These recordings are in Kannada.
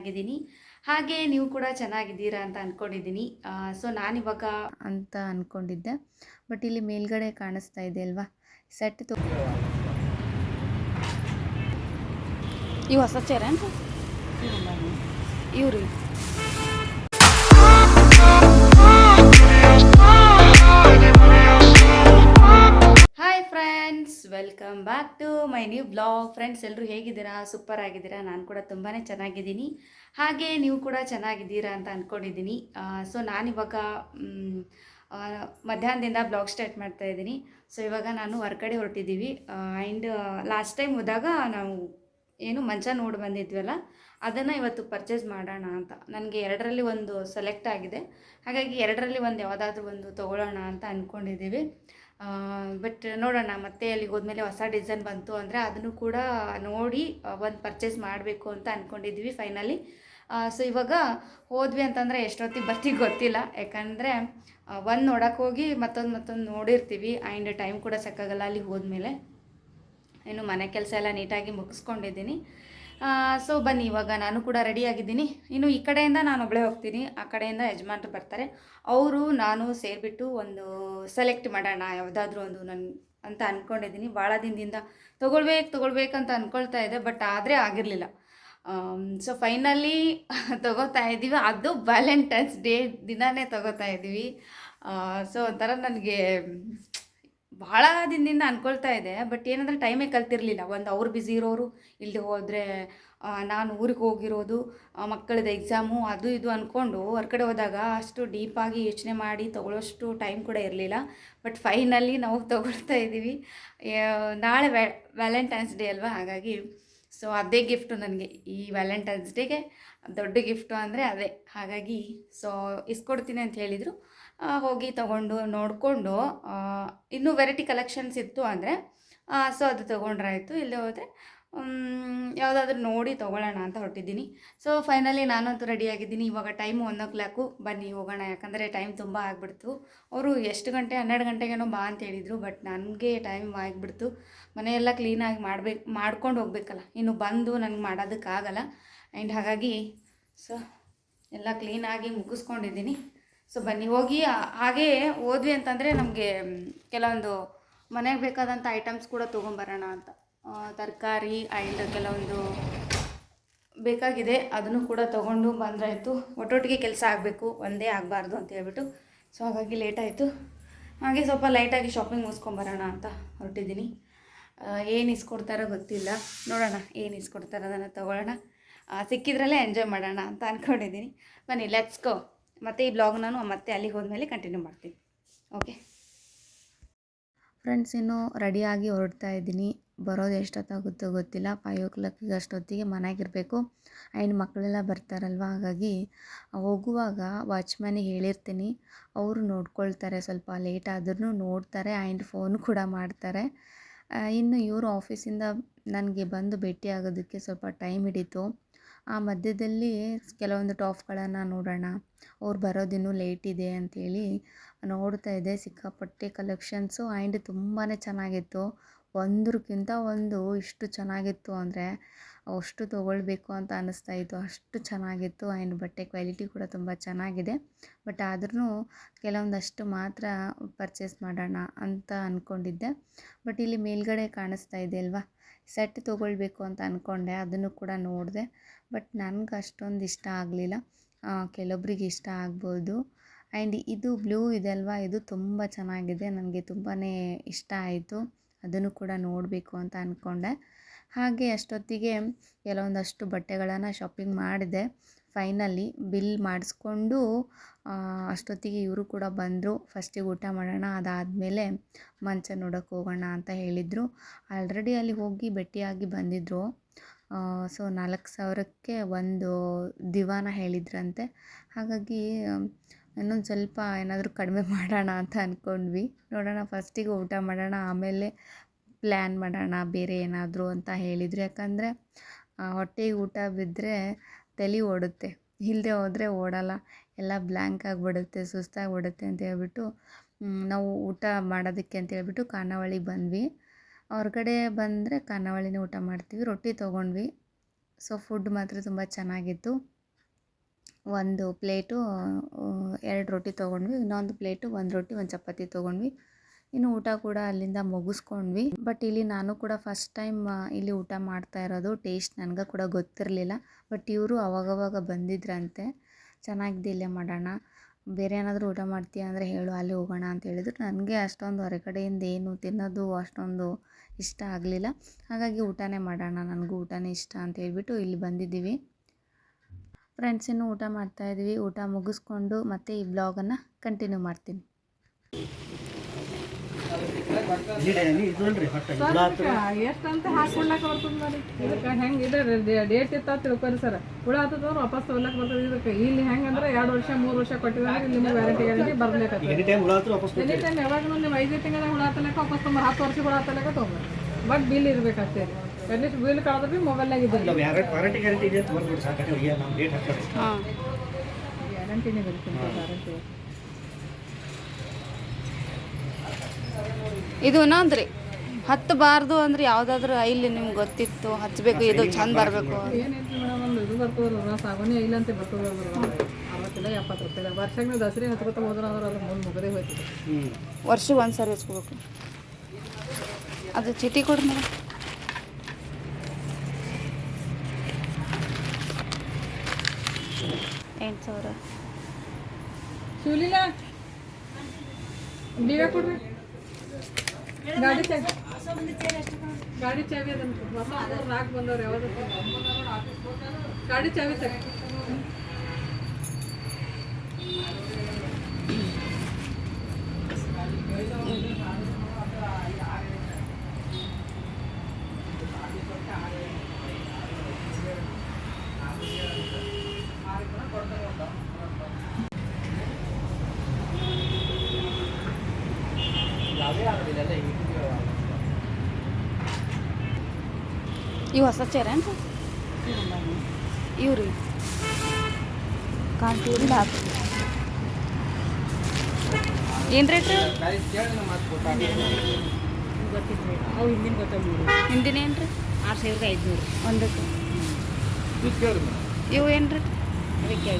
ಆಗಿದ್ದೀನಿ. ಹಾಗೆ ನೀವು ಕೂಡ ಚೆನ್ನಾಗಿದ್ದೀರಾ ಅಂತ ಅಂದ್ಕೊಂಡಿದ್ದೀನಿ. ಸೊ ನಾನಿವಾಗ ಅಂತ ಅಂದ್ಕೊಂಡಿದ್ದೆ. ಬಟ್ ಇಲ್ಲಿ ಮೇಲ್ಗಡೆ ಕಾಣಿಸ್ತಾ ಇದೆ ಅಲ್ವಾ, ಸೆಟ್ ಇವು ಹೊಸ ಚೇರ ಇವ್ರಿ. Hi friends, welcome back to my new blog. Friends, ಎಲ್ಲರೂ ಹೇಗಿದ್ದೀರಾ? ಸೂಪರ್ ಆಗಿದ್ದೀರಾ? ನಾನು ಕೂಡ ತುಂಬಾ ಚೆನ್ನಾಗಿದ್ದೀನಿ. ಹಾಗೆ ನೀವು ಕೂಡ ಚೆನ್ನಾಗಿದ್ದೀರಾ ಅಂತ ಅಂದ್ಕೊಂಡಿದ್ದೀನಿ. ಸೊ ನಾನಿವಾಗ ಮಧ್ಯಾಹ್ನದಿಂದ ಬ್ಲಾಗ್ ಸ್ಟಾರ್ಟ್ ಮಾಡ್ತಾ ಇದ್ದೀನಿ. ಸೊ ಇವಾಗ ನಾನು ಹೊರಗಡೆ ಹೊರಟಿದ್ದೀವಿ. ಆ್ಯಂಡ್ ಲಾಸ್ಟ್ ಟೈಮ್ ಹೋದಾಗ ನಾವು ಏನು ಮಂಚ ನೋಡಿ ಬಂದಿದ್ವಲ್ಲ, ಅದನ್ನು ಇವತ್ತು ಪರ್ಚೇಸ್ ಮಾಡೋಣ ಅಂತ. ನನಗೆ ಎರಡರಲ್ಲಿ ಒಂದು ಸೆಲೆಕ್ಟ್ ಆಗಿದೆ. ಹಾಗಾಗಿ ಎರಡರಲ್ಲಿ ಒಂದು ಯಾವುದಾದ್ರೂ ಒಂದು ತೊಗೊಳ್ಳೋಣ ಅಂತ ಅಂದ್ಕೊಂಡಿದ್ದೀವಿ. ಬಟ್ ನೋಡೋಣ, ಮತ್ತೆ ಅಲ್ಲಿಗೆ ಹೋದ್ಮೇಲೆ ಹೊಸ ಡಿಸೈನ್ ಬಂತು ಅಂದರೆ ಅದನ್ನು ಕೂಡ ನೋಡಿ ಒಂದು ಪರ್ಚೇಸ್ ಮಾಡಬೇಕು ಅಂತ ಅಂದ್ಕೊಂಡಿದ್ವಿ ಫೈನಲಿ. ಸೊ ಇವಾಗ ಹೋದ್ವಿ ಅಂತಂದರೆ ಎಷ್ಟೊತ್ತಿಗೆ ಬರ್ತೀವಿ ಗೊತ್ತಿಲ್ಲ. ಯಾಕಂದರೆ ಒಂದು ನೋಡೋಕ್ಕೆ ಹೋಗಿ ಮತ್ತೊಂದು ನೋಡಿರ್ತೀವಿ. ಆ್ಯಂಡ್ ಟೈಮ್ ಕೂಡ ಸಾಕಾಗಲ್ಲ ಅಲ್ಲಿ ಹೋದ್ಮೇಲೆ. ಇನ್ನು ಮನೆ ಕೆಲಸ ಎಲ್ಲ ನೀಟಾಗಿ ಮುಗಿಸ್ಕೊಂಡಿದ್ದೀನಿ. ಸೊ ಬನ್ನಿ, ಇವಾಗ ನಾನು ಕೂಡ ರೆಡಿಯಾಗಿದ್ದೀನಿ. ಇನ್ನು ಈ ಕಡೆಯಿಂದ ನಾನು ಒಬ್ಬಳೇ ಹೋಗ್ತೀನಿ, ಆ ಕಡೆಯಿಂದ ಯಜಮಾನ್ರು ಬರ್ತಾರೆ. ಅವರು ನಾನು ಸೇರಿಬಿಟ್ಟು ಒಂದು ಸೆಲೆಕ್ಟ್ ಮಾಡೋಣ ಯಾವುದಾದ್ರೂ ಒಂದು ಅಂತ ಅಂದ್ಕೊಂಡಿದ್ದೀನಿ. ಭಾಳ ದಿನದಿಂದ ತೊಗೊಳ್ಬೇಕಂತ ಅಂದ್ಕೊಳ್ತಾ ಇದ್ದೆ, ಬಟ್ ಆದರೆ ಆಗಿರಲಿಲ್ಲ. ಸೊ ಫೈನಲಿ ತೊಗೋತಾ ಇದ್ದೀವಿ. ಅದು ವ್ಯಾಲೆಂಟೈನ್ಸ್ ಡೇ ದಿನವೇ ತೊಗೋತಾ ಇದ್ದೀವಿ. ಸೊ ಒಂಥರ ನನಗೆ ಭಾಳ ದಿನದಿಂದ ಅಂದ್ಕೊಳ್ತಾ ಇದೆ. ಬಟ್ ಏನಂದರೆ ಟೈಮೇ ಕಲ್ತಿರಲಿಲ್ಲ. ಒಂದು ಅವ್ರು ಬ್ಯುಸಿ ಇರೋರು, ಇಲ್ಲಿ ಹೋದರೆ ನಾನು ಊರಿಗೆ ಹೋಗಿರೋದು, ಮಕ್ಕಳದ್ದು ಎಕ್ಸಾಮು, ಅದು ಇದು ಅಂದ್ಕೊಂಡು ಹೊರಗಡೆ ಹೋದಾಗ ಅಷ್ಟು ಡೀಪಾಗಿ ಯೋಚನೆ ಮಾಡಿ ತೊಗೊಳ್ಳೋಷ್ಟು ಟೈಮ್ ಕೂಡ ಇರಲಿಲ್ಲ. ಬಟ್ ಫೈನಲಿ ನಾವು ತೊಗೊಳ್ತಾ ಇದ್ದೀವಿ. ನಾಳೆ ವ್ಯಾಲೆಂಟೈನ್ಸ್ ಡೇ ಅಲ್ವಾ, ಹಾಗಾಗಿ ಸೊ ಅದೇ ಗಿಫ್ಟು ನನಗೆ. ಈ ವ್ಯಾಲೆಂಟೈನ್ಸ್ ಡೇಗೆ ದೊಡ್ಡ ಗಿಫ್ಟು ಅಂದರೆ ಅದೇ. ಹಾಗಾಗಿ ಸೊ ಇಸ್ಕೊಡ್ತೀನಿ ಅಂತ ಹೇಳಿದರು. ಹೋಗಿ ತೊಗೊಂಡು ನೋಡಿಕೊಂಡು ಇನ್ನೂ ವೆರೈಟಿ ಕಲೆಕ್ಷನ್ಸ್ ಇತ್ತು ಅಂದರೆ ಸೊ ಅದು ತೊಗೊಂಡ್ರಾಯ್ತು. ಇಲ್ಲದೆ ಹೋದರೆ ಯಾವುದಾದ್ರೂ ನೋಡಿ ತೊಗೊಳ್ಳೋಣ ಅಂತ ಹೊರಟಿದ್ದೀನಿ. ಸೊ ಫೈನಲಿ ನಾನಂತೂ ರೆಡಿಯಾಗಿದ್ದೀನಿ. ಇವಾಗ ಟೈಮು 1:00. ಬನ್ನಿ ಹೋಗೋಣ, ಯಾಕಂದರೆ ಟೈಮ್ ತುಂಬ ಆಗಿಬಿಡ್ತು. ಅವರು ಎಷ್ಟು ಗಂಟೆ 12 ಗಂಟೆಗೇನೋ ಬಾ ಅಂತ ಹೇಳಿದರು. ಬಟ್ ನನಗೆ ಟೈಮ್ ಆಗಿಬಿಡ್ತು. ಮನೆಯೆಲ್ಲ ಕ್ಲೀನಾಗಿ ಮಾಡ್ಕೊಂಡು ಹೋಗ್ಬೇಕಲ್ಲ, ಇನ್ನು ಬಂದು ನನಗೆ ಮಾಡೋದಕ್ಕಾಗಲ್ಲ. ಆ್ಯಂಡ್ ಹಾಗಾಗಿ ಸೊ ಎಲ್ಲ ಕ್ಲೀನಾಗಿ ಮುಗಿಸ್ಕೊಂಡಿದ್ದೀನಿ. ಸೊ ಬನ್ನಿ ಹೋಗಿ ಹಾಗೇ ಹೋದ್ವಿ ಅಂತಂದರೆ ನಮಗೆ ಕೆಲವೊಂದು ಮನೆಗೆ ಬೇಕಾದಂಥ ಐಟಮ್ಸ್ ಕೂಡ ತೊಗೊಂಬರೋಣ ಅಂತ. ತರಕಾರಿ ಆ್ಯಂಡ್ ಕೆಲವೊಂದು ಬೇಕಾಗಿದೆ, ಅದನ್ನು ಕೂಡ ತೊಗೊಂಡು ಬಂದ್ರಾಯಿತು. ಒಟ್ಟೊಟ್ಟಿಗೆ ಕೆಲಸ ಆಗಬೇಕು, ಒಂದೇ ಆಗಬಾರ್ದು ಅಂತ ಹೇಳ್ಬಿಟ್ಟು. ಸೊ ಹಾಗಾಗಿ ಲೇಟಾಯಿತು. ಹಾಗೆ ಸ್ವಲ್ಪ ಲೈಟಾಗಿ ಶಾಪಿಂಗ್ ಮುಗಿಸ್ಕೊಂಬರೋಣ ಅಂತ ಹೊರಟಿದ್ದೀನಿ. ಏನು ಇಸ್ಕೊಡ್ತಾರೋ ಗೊತ್ತಿಲ್ಲ, ನೋಡೋಣ ಏನು ಇಸ್ಕೊಡ್ತಾರೋ ಅದನ್ನು ತೊಗೊಳ್ಳೋಣ. ಸಿಕ್ಕಿದ್ರಲ್ಲೇ ಎಂಜಾಯ್ ಮಾಡೋಣ ಅಂತ ಅಂದ್ಕೊಂಡಿದ್ದೀನಿ. ಬನ್ನಿ, ಲೆಟ್ಸ್ ಗೋ. ಮತ್ತು ಈ ಬ್ಲಾಗ್ ನಾನು ಮತ್ತೆ ಅಲ್ಲಿಗೆ ಹೋದ್ಮೇಲೆ ಕಂಟಿನ್ಯೂ ಮಾಡ್ತೀನಿ. ಓಕೆ ಫ್ರೆಂಡ್ಸ್, ಇನ್ನೂ ರೆಡಿಯಾಗಿ ಹೊರಡ್ತಾ ಇದ್ದೀನಿ. ಬರೋದು ಎಷ್ಟೊತ್ತಾಗುತ್ತೋ ಗೊತ್ತಿಲ್ಲ. 5 ಅಷ್ಟೊತ್ತಿಗೆ ಮನೆಗಿರಬೇಕು. ಆ್ಯಂಡ್ ಮಕ್ಕಳೆಲ್ಲ ಬರ್ತಾರಲ್ವ, ಹಾಗಾಗಿ ಹೋಗುವಾಗ ವಾಚ್ಮ್ಯಾನಿಗೆ ಹೇಳಿರ್ತೀನಿ. ಅವರು ನೋಡ್ಕೊಳ್ತಾರೆ, ಸ್ವಲ್ಪ ಲೇಟ್ ಆದ್ರೂ ನೋಡ್ತಾರೆ ಆ್ಯಂಡ್ ಫೋನ್ ಕೂಡ ಮಾಡ್ತಾರೆ. ಇನ್ನು ಇವರು ಆಫೀಸಿಂದ ನನಗೆ ಬಂದು ಭೇಟಿ ಆಗೋದಕ್ಕೆ ಸ್ವಲ್ಪ ಟೈಮ್ ಹಿಡಿತು. ಆ ಮಧ್ಯದಲ್ಲಿ ಕೆಲವೊಂದು ಟಾಪ್ಗಳನ್ನು ನೋಡೋಣ, ಅವ್ರು ಬರೋದಿನ್ನೂ ಲೇಟ್ ಇದೆ ಅಂಥೇಳಿ ನೋಡ್ತಾ ಇದ್ದೆ. ಸಿಕ್ಕಾಪಟ್ಟೆ ಕಲೆಕ್ಷನ್ಸು ಆ್ಯಂಡ್ ತುಂಬಾ ಚೆನ್ನಾಗಿತ್ತು. ಒಂದಕ್ಕಿಂತ ಒಂದು ಇಷ್ಟು ಚೆನ್ನಾಗಿತ್ತು ಅಂದರೆ ಅಷ್ಟು ತೊಗೊಳ್ಬೇಕು ಅಂತ ಅನ್ನಿಸ್ತಾ ಇತ್ತು, ಅಷ್ಟು ಚೆನ್ನಾಗಿತ್ತು. ಆ್ಯಂಡ್ ಬಟ್ಟೆ ಕ್ವಾಲಿಟಿ ಕೂಡ ತುಂಬ ಚೆನ್ನಾಗಿದೆ. ಬಟ್ ಆದ್ರೂ ಕೆಲವೊಂದಷ್ಟು ಮಾತ್ರ ಪರ್ಚೇಸ್ ಮಾಡೋಣ ಅಂತ ಅಂದ್ಕೊಂಡಿದ್ದೆ. ಬಟ್ ಇಲ್ಲಿ ಮೇಲ್ಗಡೆ ಕಾಣಿಸ್ತಾ ಇದೆ ಅಲ್ವಾ, ಸೆಟ್ ತೊಗೊಳ್ಬೇಕು ಅಂತ ಅಂದ್ಕೊಂಡೆ. ಅದನ್ನು ಕೂಡ ನೋಡಿದೆ. ಬಟ್ ನನಗೆ ಅಷ್ಟೊಂದು ಇಷ್ಟ ಆಗಲಿಲ್ಲ. ಕೆಲವೊಬ್ರಿಗೆ ಇಷ್ಟ ಆಗ್ಬೋದು. ಆ್ಯಂಡ್ ಇದು ಬ್ಲೂ ಇದೆ ಅಲ್ವಾ, ಇದು ತುಂಬ ಚೆನ್ನಾಗಿದೆ, ನನಗೆ ತುಂಬಾ ಇಷ್ಟ ಆಯಿತು. ಅದನ್ನು ಕೂಡ ನೋಡಬೇಕು ಅಂತ ಅಂದ್ಕೊಂಡೆ. ಹಾಗೆ ಅಷ್ಟೊತ್ತಿಗೆ ಕೆಲವೊಂದಷ್ಟು ಬಟ್ಟೆಗಳನ್ನು ಶಾಪಿಂಗ್ ಮಾಡಿದೆ. ಫೈನಲಿ ಬಿಲ್ ಮಾಡಿಸ್ಕೊಂಡು ಅಷ್ಟೊತ್ತಿಗೆ ಇವರು ಕೂಡ ಬಂದರು. ಫಸ್ಟಿಗೆ ಊಟ ಮಾಡೋಣ, ಅದಾದಮೇಲೆ ಮಂಚ ನೋಡೋಕ್ಕೆ ಹೋಗೋಣ ಅಂತ ಹೇಳಿದರು. ಆಲ್ರೆಡಿ ಅಲ್ಲಿ ಹೋಗಿ ಭೇಟಿಯಾಗಿ ಬಂದಿದ್ದರು. ಸೊ 4,000ಕ್ಕೆ ಒಂದು ದಿವಾನ ಹೇಳಿದ್ರಂತೆ. ಹಾಗಾಗಿ ಇನ್ನೊಂದು ಸ್ವಲ್ಪ ಏನಾದರೂ ಕಡಿಮೆ ಮಾಡೋಣ ಅಂತ ಅಂದ್ಕೊಂಡ್ವಿ. ನೋಡೋಣ, ಫಸ್ಟಿಗೆ ಊಟ ಮಾಡೋಣ, ಆಮೇಲೆ ಪ್ಲ್ಯಾನ್ ಮಾಡೋಣ ಬೇರೆ ಏನಾದರೂ ಅಂತ ಹೇಳಿದರು. ಯಾಕಂದರೆ ಹೊಟ್ಟೆಗೆ ಊಟ ಬಿದ್ದರೆ ತಲೆ ಓಡುತ್ತೆ, ಇಲ್ಲದೆ ಹೋದರೆ ಓಡಲ್ಲ, ಎಲ್ಲ ಬ್ಲ್ಯಾಂಕ್ ಆಗಿಬಿಡುತ್ತೆ, ಸುಸ್ತಾಗಿಬಿಡುತ್ತೆ ಅಂತ ಹೇಳ್ಬಿಟ್ಟು ನಾವು ಊಟ ಮಾಡೋದಕ್ಕೆ ಅಂತ ಹೇಳ್ಬಿಟ್ಟು ಖಾನಾವಳಿಗೆ ಬಂದ್ವಿ. ಹೊರಗಡೆ ಬಂದರೆ ಖಾನಾವಳಿನೇ ಊಟ ಮಾಡ್ತೀವಿ. ರೊಟ್ಟಿ ತೊಗೊಂಡ್ವಿ. ಸೊ ಫುಡ್ ಮಾತ್ರ ತುಂಬ ಚೆನ್ನಾಗಿತ್ತು. ಒಂದು ಪ್ಲೇಟು 2 ರೊಟ್ಟಿ ತೊಗೊಂಡ್ವಿ, ಇನ್ನೊಂದು ಪ್ಲೇಟು 1 ರೊಟ್ಟಿ 1 ಚಪಾತಿ ತೊಗೊಂಡ್ವಿ. ಇನ್ನು ಊಟ ಕೂಡ ಅಲ್ಲಿಂದ ಮುಗಿಸ್ಕೊಂಡ್ವಿ. ಬಟ್ ಇಲ್ಲಿ ನಾನು ಕೂಡ ಫಸ್ಟ್ ಟೈಮ್ ಇಲ್ಲಿ ಊಟ ಮಾಡ್ತಾ ಇರೋದು. ಟೇಸ್ಟ್ ನನಗೆ ಕೂಡ ಗೊತ್ತಿರಲಿಲ್ಲ. ಬಟ್ ಇವರು ಅವಾಗವಾಗ ಬಂದಿದ್ರಂತೆ, ಚೆನ್ನಾಗಿದೆ ಇಲ್ಲೇ ಮಾಡೋಣ, ಬೇರೆ ಏನಾದರೂ ಊಟ ಮಾಡ್ತೀಯ ಅಂದರೆ ಹೇಳು, ಅಲ್ಲಿ ಹೋಗೋಣ ಅಂತ ಹೇಳಿದ್ರು. ನನಗೆ ಅಷ್ಟೊಂದು ಹೊರಗಡೆಯಿಂದ ಏನು ತಿನ್ನೋದು ಅಷ್ಟೊಂದು ಇಷ್ಟ ಆಗಲಿಲ್ಲ. ಹಾಗಾಗಿ ಊಟನೇ ಮಾಡೋಣ, ನನಗೂ ಊಟನೇ ಇಷ್ಟ ಅಂತ ಹೇಳ್ಬಿಟ್ಟು ಇಲ್ಲಿ ಬಂದಿದ್ದೀವಿ. ಫ್ರೆಂಡ್ಸ್, ಇನ್ನೂ ಊಟ ಮಾಡ್ತಾಯಿದ್ವಿ. ಊಟ ಮುಗಿಸ್ಕೊಂಡು ಮತ್ತೆ ಈ ಬ್ಲಾಗನ್ನು ಕಂಟಿನ್ಯೂ ಮಾಡ್ತೀನಿ. ಎಷ್ಟಂತ ಹಾಕೊಡ್ಲಕ್ಕ ಬರ್ತದೆ ನೋಡಿ. ಇದಕ್ಕೆ ಹೆಂಗೆ ಇದೆ ಡೇಟ್ ಇತ್ತ ತಿಳ್ಕೊರಿ ಸರ್. ಹುಳ ಹತ್ತದವ್ರು ವಾಪಸ್ ತೊಗೊಳಕ್ಕೆ ಬರ್ತದೆ. ಇದಕ್ಕೆ ಇಲ್ಲಿ ಹೆಂಗಂದ್ರೆ 2 ವರ್ಷ 3 ವರ್ಷ ಕೊಟ್ಟಿದ್ದಾರೆ. ಇಲ್ಲಿ ನಿಮಗೆ ವ್ಯಾರಂಟಿ ಬರ್ಲೇಕತ್ತೆ. ಎನಿ ಟೈಮ್ ಯಾವಾಗ ನೀವು 5 ತಿಂಗಳ ಹುಳ ಹತ್ತಲಕ್ಕ ವಾಪಸ್ ತೊಗೊಂಬ, 10 ವರ್ಷ ಹುಳ ಹತ್ತಲಕ್ಕ ತೊಗೊಂಬ. ಬಟ್ ಬಿಲ್ ಇರ್ಬೇಕಷ್ಟೇ. ಅಟ್ಲೀಸ್ಟ್ ಬಿಲ್ ಕಳೆದ್ರೆ ಭೀ ಮೊಬೈಲ್ನಾಗ ಇದ್ದರೆ ಗ್ಯಾರಂಟಿನೇ ಬರುತ್ತೆ. ಗ್ಯಾರಂಟಿ ಇದು ಇನ್ನೊಂದ್ರಿ ಹತ್ತಬಾರ್ದು ಅಂದ್ರೆ ಯಾವುದಾದ್ರೂ ಇಲ್ಲಿ ನಿಮ್ಗೆ ಗೊತ್ತಿತ್ತು ಹಚ್ಚಬೇಕು, ಇದು ಚಂದ ಬರಬೇಕು. ಏನೈತಿ ಮೇಡಮ್, ಒಂದು ಇದು ಬರ್ತದಲ್ಲ ಸಾಗುಣಿ ಇಲ್ಲ ಅಂತ ಬರ್ತದೆ. 60 ಇಲ್ಲ 70 ರೂಪಾಯಿ. ವರ್ಷಕ್ಕೆ ನೀವು ದಸರಿ ಹಚ್ಕೊತ ಹೋದ್ರೆ ಅಂದ್ರೆ ಅದು ಮುಂದೆ ಮುಗದೇ ಹೋಯ್ತದೆ. ವರ್ಷಕ್ಕೆ ಒಂದು ಸಾರಿ ಹಚ್ಕೋಬೇಕು. ಅದು ಚೀಟಿ ಕೊಡಿ ಮೇಡಮ್. $8,000 ಶಿವಲಿಲ್ಲ ಬೀಗ ಕೊಡ್ರಿ. ಗಾಡಿ ಚಾವಿ ಅದನ್ನು ಹೊಸ ರಾಕ್ ಬಂದವ್ರು ಯಾವ್ದು ಗಾಡಿ ಚಾವಿ ತಗ. ಇವು ಹೊಸ ಚೇರ್ ಏನು ಇವ್ರಿ ಕಾಣ್ತೀವಿಲ್ಲ. ಏನು ರೇಟ್? ಅವು ಹಿಂದಿನ ಗೊತ್ತಾಗ ಹಿಂದಿನ ಏನು ರೀ? 6500 ಒಂದಕ್ಕೆ. ಇವು ಏನು ರೇಟ್? ಅದಕ್ಕೆ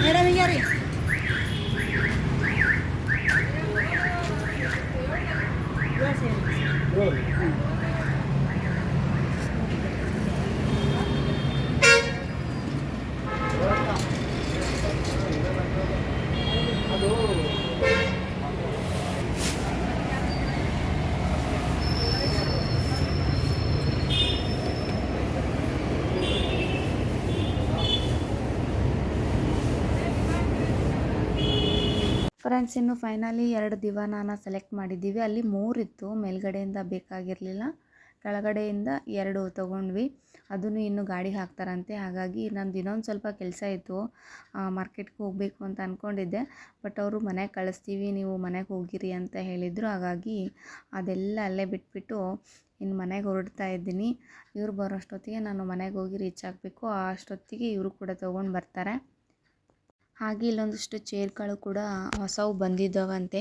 ಮೇಡಮ್ ಈಗ ರೀ ಫ್ರೆಂಡ್ಸ್, ಇನ್ನು ಫೈನಲಿ 2 ದಿವಾನನ ಸೆಲೆಕ್ಟ್ ಮಾಡಿದ್ದೀವಿ. ಅಲ್ಲಿ 3 ಇತ್ತು, ಮೇಲ್ಗಡೆಯಿಂದ ಬೇಕಾಗಿರಲಿಲ್ಲ, ಕೆಳಗಡೆಯಿಂದ 2 ತೊಗೊಂಡ್ವಿ. ಅದನ್ನು ಇನ್ನು ಗಾಡಿಗೆ ಹಾಕ್ತಾರಂತೆ. ಹಾಗಾಗಿ ನಂದು ಇನ್ನೊಂದು ಸ್ವಲ್ಪ ಕೆಲಸ ಇತ್ತು, ಮಾರ್ಕೆಟ್ಗೆ ಹೋಗಬೇಕು ಅಂತ ಅಂದ್ಕೊಂಡಿದ್ದೆ. ಬಟ್ ಅವರು ಮನೆಗೆ ಕಳಿಸ್ತೀವಿ, ನೀವು ಮನೆಗೆ ಹೋಗಿರಿ ಅಂತ ಹೇಳಿದರು. ಹಾಗಾಗಿ ಅದೆಲ್ಲ ಅಲ್ಲೇ ಬಿಟ್ಬಿಟ್ಟು ಇನ್ನು ಮನೆಗೆ ಹೊರಡ್ತಾ ಇದ್ದೀನಿ. ಇವ್ರು ಬರೋಷ್ಟೊತ್ತಿಗೆ ನಾನು ಮನೆಗೆ ಹೋಗಿ ರೀಚ್ ಆಗಬೇಕು. ಅಷ್ಟೊತ್ತಿಗೆ ಇವರು ಕೂಡ ತೊಗೊಂಡು ಬರ್ತಾರೆ. ಹಾಗೆ ಇಲ್ಲೊಂದಿಷ್ಟು ಚೇರ್ಗಳು ಕೂಡ ಹೊಸವು ಬಂದಿದ್ದಾವಂತೆ.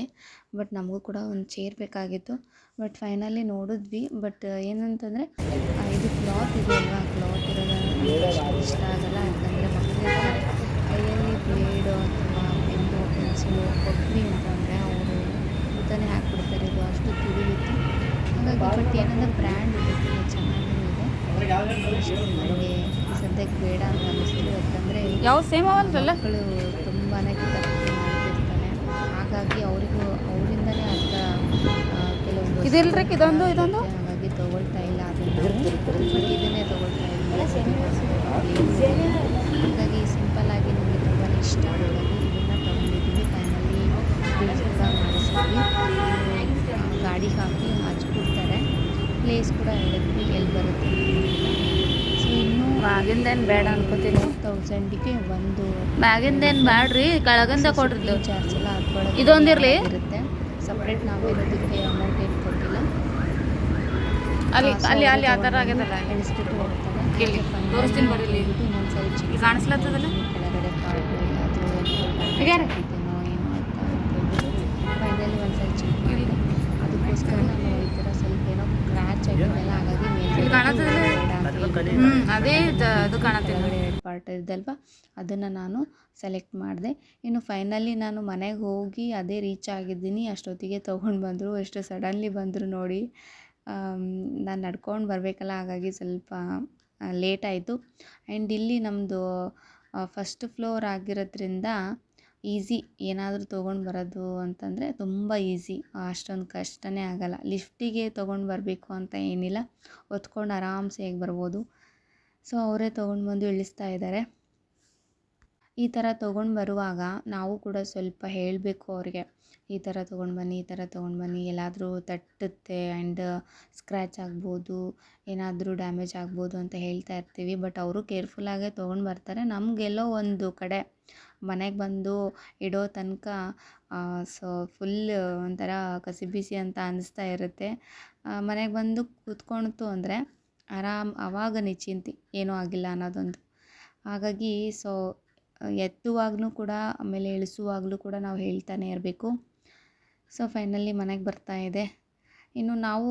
ಬಟ್ ನಮಗೂ ಕೂಡ ಒಂದು ಚೇರ್ ಬೇಕಾಗಿತ್ತು. ಬಟ್ ಫೈನಲಿ ನೋಡಿದ್ವಿ. ಬಟ್ ಏನಂತಂದರೆ ಇದು ಕ್ಲಾತ್ ಇದೆಯಲ್ವ, ಕ್ಲಾತ್ ಇರೋದು ಇಷ್ಟ ಆಗಲ್ಲ. ಯಾಕಂದರೆ ಮಕ್ಕಳಿಗೆ ಕೈಯಲ್ಲಿ ಬ್ಲೇಡು ಅಥವಾ ಪೆನ್ನು ಪೆನ್ಸಿಲು ಕೊಟ್ವಿ ಅಂತಂದರೆ ಅವರು ಉತ್ತನೇ ಹಾಕ್ಬಿಡ್ತಾರೆ. ಇದು ಅಷ್ಟು ತಿಳಿಯಿತ್ತು. ಹಾಗಾಗಿ ಬಟ್ ಏನಂದರೆ ಬ್ರ್ಯಾಂಡ್ ಇದೆ, ಚೆನ್ನಾಗೂ ಇದೆ. ನನಗೆ ಸದ್ಯಕ್ಕೆ ಬೇಡ ಅಂತ ಅನ್ನಿಸ್ತು. ಯಾಕಂದರೆ ಯಾವ ಸೇಮ್ ಅವಲ್ಲ ಮಕ್ಕಳು ತುಂಬಾ ಕಿತಾಪತಿ ಮಾಡ್ತಿರ್ತಾನೆ. ಹಾಗಾಗಿ ಅವರಿಂದನೇ ಅರ್ಥ ಕೆಲವೊಂದು ಇದೊಂದು ಹಾಗಾಗಿ ತೊಗೊಳ್ತಾ ಇಲ್ಲ. ಅದನ್ನು ಬಟ್ ಇದನ್ನೇ ತೊಗೊಳ್ತಾ ಇಲ್ಲ. ಹಾಗಾಗಿ ಸಿಂಪಲ್ಲಾಗಿ ನಮಗೆ ತುಂಬಾ ಇಷ್ಟ ಆಗೋದು ಇದನ್ನು ತೊಗೊಂಡಿದ್ದೀವಿ. ಫೈನಲಿ ಬಿಲ್ ಕೂಡ ಮಾಡಿಸಿದ್ವಿ. ಗಾಡಿಗೆ ಹಾಕಿ ಹಚ್ಕೊಡ್ತಾರೆ. ಪ್ಲೇಸ್ ಕೂಡ ಹೇಳಿದ್ವಿ ಎಲ್ಲಿ ಬರುತ್ತೆ. ಸೊ ಇನ್ನೂ ಮ್ಯಾಗಿಂದೇನು ಬೇಡ ಅನ್ಕೋತೀನಿ. 1000ಗೆ ಒಂದು ಮ್ಯಾಗಿಂದೇನು ಬೇಡ್ರಿ, ಕೆಳಗಿಂದ ಕೊಡ್ರಿ. ಚಾರ್ಜ್ ಎಲ್ಲ ಹಾಕ್ಕೊಳ್ಳೋದು ಇದೊಂದಿರಲಿ ಇರುತ್ತೆ. ಸಪ್ರೇಟ್ ನಾವು ಇದಕ್ಕೆ ಅಮೌಂಟ್ ಏನು ಕೊಟ್ಟಿಲ್ಲ. ಅಲ್ಲಿ ಆ ಥರ ಆಗ್ಯದಲ್ಲ, ಎಣಿಸ್ಬಿಟ್ಟು ಹೋಗ್ತಾರೆ. ತೋರಿಸ್ತೀನಿ ಬರೀ. ಇನ್ನೊಂದ್ಸರಿ ಕಾಣಿಸ್ಲತ್ತದಲ್ಲ ಕೆಳಗಡೆ ಹಾಕಿದ್ದೇನೋ ಏನೋ ಅಂತ ಅಂತೇಳ್ಬಿಟ್ಟು ಫೈನಲಿ ಒಂದ್ಸಲ ಚೆಕ್ ಮಾಡಿದೆ. ಅದಕ್ಕೋಸ್ಕರ ನಾನು ಈ ಥರ ಸ್ವಲ್ಪ ಏನೋ ಕ್ರ್ಯಾಚ್ ಆಗಿದೆಯಲ್ಲ, ಹಾಗಾಗಿ ಅದೇ ಅದು ಕಾಣುತ್ತೆ. ಎರಡು ಪಾರ್ಟ್ ಇದಲ್ವ, ಅದನ್ನು ನಾನು ಸೆಲೆಕ್ಟ್ ಮಾಡಿದೆ. ಇನ್ನು ಫೈನಲಿ ನಾನು ಮನೆಗೆ ಹೋಗಿ ಅದೇ ರೀಚ್ ಆಗಿದ್ದೀನಿ. ಅಷ್ಟೊತ್ತಿಗೆ ತೊಗೊಂಡು ಬಂದರು. ಎಷ್ಟು ಸಡನ್ಲಿ ಬಂದರು ನೋಡಿ. ನಾನು ನಡ್ಕೊಂಡು ಬರಬೇಕಲ್ಲ, ಹಾಗಾಗಿ ಸ್ವಲ್ಪ ಲೇಟ್ ಆಯಿತು. ಆ್ಯಂಡ್ ಇಲ್ಲಿ ನಮ್ಮದು ಫಸ್ಟ್ ಫ್ಲೋರ್ ಆಗಿರೋದ್ರಿಂದ ಈಸಿ ಏನಾದರೂ ತೊಗೊಂಡು ಬರೋದು ಅಂತಂದರೆ ತುಂಬ ಈಸಿ, ಅಷ್ಟೊಂದು ಕಷ್ಟನೇ ಆಗೋಲ್ಲ. ಲಿಫ್ಟಿಗೆ ತೊಗೊಂಡು ಬರಬೇಕು ಅಂತ ಏನಿಲ್ಲ, ಹೊತ್ಕೊಂಡು ಆರಾಮ್ಸೆ ಹೇಗೆ ಬರ್ಬೋದು. ಸೊ ಅವರೇ ತೊಗೊಂಡು ಬಂದು ಇಳಿಸ್ತಾ ಇದ್ದಾರೆ. ಈ ಥರ ತೊಗೊಂಡು ಬರುವಾಗ ನಾವು ಕೂಡ ಸ್ವಲ್ಪ ಹೇಳಬೇಕು ಅವ್ರಿಗೆ, ಈ ಥರ ತೊಗೊಂಡು ಬನ್ನಿ, ಈ ಥರ ತೊಗೊಂಡು ಬನ್ನಿ, ಎಲ್ಲಾದರೂ ತಟ್ಟುತ್ತೆ ಆ್ಯಂಡ್ ಸ್ಕ್ರ್ಯಾಚ್ ಆಗ್ಬೋದು, ಏನಾದರೂ ಡ್ಯಾಮೇಜ್ ಆಗ್ಬೋದು ಅಂತ ಹೇಳ್ತಾ ಇರ್ತೀವಿ. ಬಟ್ ಅವರು ಕೇರ್ಫುಲ್ಲಾಗೇ ತೊಗೊಂಡು ಬರ್ತಾರೆ. ನಮಗೆಲ್ಲೋ ಒಂದು ಕಡೆ ಮನೆಗೆ ಬಂದು ಇಡೋ ತನಕ ಸೊ ಫುಲ್ ಒಂಥರ ಕಸಿಬಿಸಿ ಅಂತ ಅನ್ನಿಸ್ತಾ ಇರುತ್ತೆ. ಮನೆಗೆ ಬಂದು ಕೂತ್ಕೊಳ್ತು ಅಂದರೆ ಆವಾಗ ನಿಶ್ಚಿಂತೆ ಏನೂ ಆಗಿಲ್ಲ ಅನ್ನೋದೊಂದು. ಹಾಗಾಗಿ ಸೊ ಎತ್ತುವಾಗಲೂ ಕೂಡ ಆಮೇಲೆ ಇಳಿಸುವಾಗಲೂ ಕೂಡ ನಾವು ಹೇಳ್ತಾನೆ ಇರಬೇಕು. ಸೊ ಫೈನಲಿ ಮನೆಗೆ ಬರ್ತಾ ಇದೆ. ಇನ್ನು ನಾವು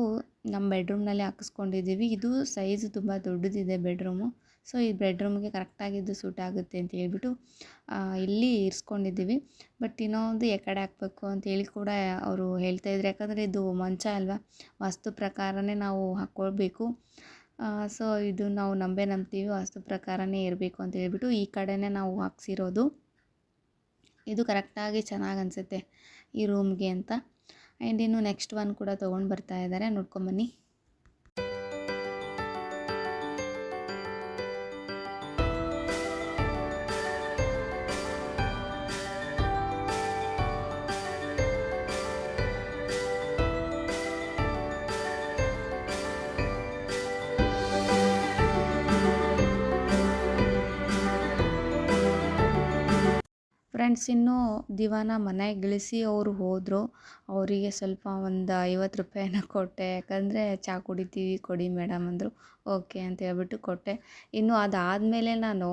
ನಮ್ಮ ಬೆಡ್ರೂಮ್ನಲ್ಲಿ ಹಾಕಿಸ್ಕೊಂಡಿದ್ದೀವಿ. ಇದು ಸೈಜ್ ತುಂಬ ದೊಡ್ಡದಿದೆ ಬೆಡ್ರೂಮು. ಸೊ ಈ ಬೆಡ್ರೂಮ್ಗೆ ಕರೆಕ್ಟಾಗಿದ್ದು ಸೂಟ್ ಆಗುತ್ತೆ ಅಂತ ಹೇಳ್ಬಿಟ್ಟು ಇಲ್ಲಿ ಇರಿಸ್ಕೊಂಡಿದ್ದೀವಿ. ಬಟ್ ಇನ್ನೊಂದು ಕಡೆ ಹಾಕಬೇಕು ಅಂತೇಳಿ ಕೂಡ ಅವರು ಹೇಳ್ತಾಯಿದ್ರು. ಯಾಕಂದರೆ ಇದು ಮಂಚ ಅಲ್ವಾ, ವಾಸ್ತು ಪ್ರಕಾರನೇ ನಾವು ಹಾಕ್ಕೊಳ್ಬೇಕು. ಸೊ ಇದು ನಾವು ನಂಬ್ತೀವಿ, ವಾಸ್ತು ಪ್ರಕಾರನೇ ಇರಬೇಕು ಅಂತ ಹೇಳ್ಬಿಟ್ಟು ಈ ಕಡೆನೇ ನಾವು ಹಾಕ್ಸಿರೋದು. ಇದು ಕರೆಕ್ಟಾಗಿ ಚೆನ್ನಾಗಿ ಅನಿಸುತ್ತೆ ಈ ರೂಮ್ಗೆ ಅಂತ. ಆ್ಯಂಡ್ ಇನ್ನು ನೆಕ್ಸ್ಟ್ ಒನ್ ಕೂಡ ತೊಗೊಂಡು ಬರ್ತಾ ಇದ್ದಾರೆ, ನೋಡ್ಕೊಂಬನ್ನಿ. ಫ್ರೆಂಡ್ಸ್, ಇನ್ನೂ ದಿವಾನ ಮನೆಗೆ ಇಳಿಸಿ ಅವರು ಹೋದರು. ಅವರಿಗೆ ಸ್ವಲ್ಪ ಒಂದು 50 ರೂಪಾಯಿನ ಕೊಟ್ಟೆ. ಯಾಕಂದರೆ ಚಹಾ ಕುಡಿತೀವಿ, ಕೊಡಿ ಮೇಡಮ್ ಅಂದರು. ಓಕೆ ಅಂತ ಹೇಳ್ಬಿಟ್ಟು ಕೊಟ್ಟೆ. ಇನ್ನು ಅದಾದಮೇಲೆ ನಾನು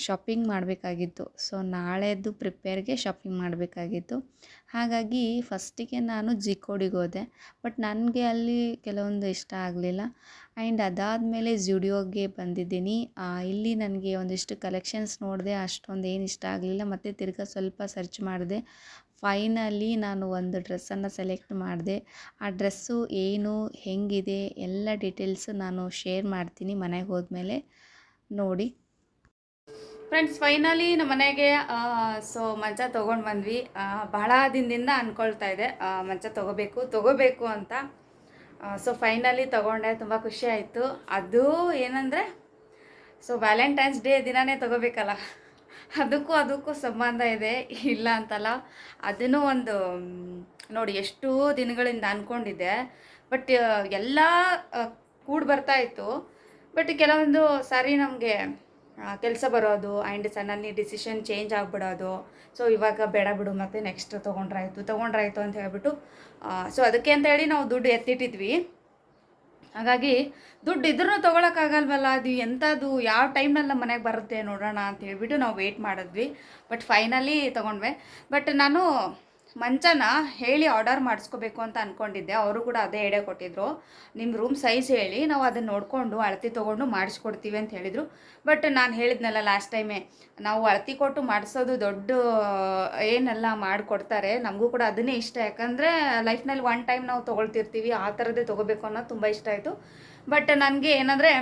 ಶಾಪಿಂಗ್ ಮಾಡಬೇಕಾಗಿತ್ತು. ಸೊ ನಾಳೆದು ಪ್ರಿಪೇರ್ಗೆ ಶಾಪಿಂಗ್ ಮಾಡಬೇಕಾಗಿತ್ತು. ಹಾಗಾಗಿ ಫಸ್ಟಿಗೆ ನಾನು ಜಿಕೋಡಿಗೆ ಹೋದೆ. ಬಟ್ ನನಗೆ ಅಲ್ಲಿ ಕೆಲವೊಂದು ಇಷ್ಟ ಆಗಲಿಲ್ಲ. ಆ್ಯಂಡ್ ಅದಾದಮೇಲೆ ಝುಡಿಯೋಗೆ ಬಂದಿದ್ದೀನಿ. ಇಲ್ಲಿ ನನಗೆ ಒಂದಿಷ್ಟು ಕಲೆಕ್ಷನ್ಸ್ ನೋಡಿದೆ, ಅಷ್ಟೊಂದು ಏನು ಇಷ್ಟ ಆಗಲಿಲ್ಲ. ಮತ್ತು ತಿರ್ಗಾ ಸ್ವಲ್ಪ ಸರ್ಚ್ ಮಾಡಿದೆ. ಫೈನಲಿ ನಾನು ಒಂದು ಡ್ರೆಸ್ಸನ್ನು ಸೆಲೆಕ್ಟ್ ಮಾಡಿದೆ. ಆ ಡ್ರೆಸ್ಸು ಏನು, ಹೆಂಗಿದೆ, ಎಲ್ಲ ಡೀಟೇಲ್ಸು ನಾನು ಶೇರ್ ಮಾಡ್ತೀನಿ ಮನೆಗೆ ಹೋದ್ಮೇಲೆ ನೋಡಿ. ಫ್ರೆಂಡ್ಸ್, ಫೈನಲಿ ನಮ್ಮ ಮನೆಗೆ ಸೊ ಮಂಚ ತೊಗೊಂಡು ಬಂದ್ವಿ. ಬಹಳ ದಿನದಿಂದ ಅಂದ್ಕೊಳ್ತಾ ಇದ್ದೆ ಮಂಚ ತೊಗೋಬೇಕು ಅಂತ. ಸೊ ಫೈನಲಿ ತೊಗೊಂಡೆ. ತುಂಬ ಖುಷಿ ಆಯಿತು. ಅದು ಏನಂದರೆ, ಸೊ ವ್ಯಾಲೆಂಟೈನ್ಸ್ ಡೇ ದಿನವೇ ತೊಗೋಬೇಕಲ್ಲ, ಅದಕ್ಕೂ ಸಂಬಂಧ ಇದೆ, ಇಲ್ಲ ಅಂತಲ್ಲ. ಅದನ್ನು ಒಂದು ನೋಡಿ, ಎಷ್ಟು ದಿನಗಳಿಂದ ಅಂದ್ಕೊಂಡಿದ್ದೆ. ಬಟ್ ಎಲ್ಲ ಕೂಡಿ ಬರ್ತಾಯಿತ್ತು. ಬಟ್ ಕೆಲವೊಂದು ಸಾರಿ ನಮಗೆ ಕೆಲಸ ಬರೋದು ಆ್ಯಂಡ್ ಸಡನ್ಲಿ ಡಿಸಿಷನ್ ಚೇಂಜ್ ಆಗಿಬಿಡೋದು. ಸೊ ಇವಾಗ ಬೇಡ ಬಿಡು, ಮತ್ತು ನೆಕ್ಸ್ಟ್ ತೊಗೊಂಡ್ರಾಯ್ತು ಅಂತ ಹೇಳ್ಬಿಟ್ಟು ಸೊ ಅದಕ್ಕೆ ಅಂತ ಹೇಳಿ ನಾವು ದುಡ್ಡು ಎತ್ತಿಟ್ಟಿದ್ವಿ. ಹಾಗಾಗಿ ದುಡ್ಡು ಇದ್ರೂ ತೊಗೊಳಕ್ಕಾಗಲ್ವಲ್ಲ, ಅದು ಎಂಥದ್ದು ಯಾವ ಟೈಮ್ನಲ್ಲಿ ನಮ್ಮ ಮನೆಗೆ ಬರುತ್ತೆ ನೋಡೋಣ ಅಂತ ಹೇಳ್ಬಿಟ್ಟು ನಾವು ವೆಯ್ಟ್ ಮಾಡಿದ್ವಿ. ಬಟ್ ಫೈನಲಿ ತೊಗೊಂಡ್ವಿ. ಬಟ್ ನಾನು ಮಂಚನ ಹೇಳಿ ಆರ್ಡರ್ ಮಾಡಿಸ್ಕೋಬೇಕು ಅಂತ ಅಂದ್ಕೊಂಡಿದ್ದೆ. ಅವರು ಕೂಡ ಅದೇ ಐಡಿಯಾ ಕೊಟ್ಟಿದ್ರು. ನಿಮ್ಮ ರೂಮ್ ಸೈಜ್ ಹೇಳಿ, ನಾವು ಅದನ್ನು ನೋಡಿಕೊಂಡು ಅಳತೆ ತೊಗೊಂಡು ಮಾಡಿಸ್ಕೊಡ್ತೀವಿ ಅಂತ ಹೇಳಿದರು. ಬಟ್ ನಾನು ಹೇಳಿದ್ನಲ್ಲ ಲಾಸ್ಟ್ ಟೈಮೇ, ನಾವು ಅಳತೆ ಕೊಟ್ಟು ಮಾಡಿಸೋದು ದೊಡ್ಡ ಏನೆಲ್ಲ ಮಾಡಿಕೊಡ್ತಾರೆ. ನಮಗೂ ಕೂಡ ಅದನ್ನೇ ಇಷ್ಟ. ಯಾಕಂದರೆ ಲೈಫ್ನಲ್ಲಿ ಒನ್ ಟೈಮ್ ನಾವು ತೊಗೊಳ್ತಿರ್ತೀವಿ, ಆ ಥರದ್ದೇ ತೊಗೋಬೇಕು ಅನ್ನೋದು ತುಂಬ ಇಷ್ಟ ಆಯಿತು. ಬಟ್ ನನಗೆ ಏನಂದರೆ,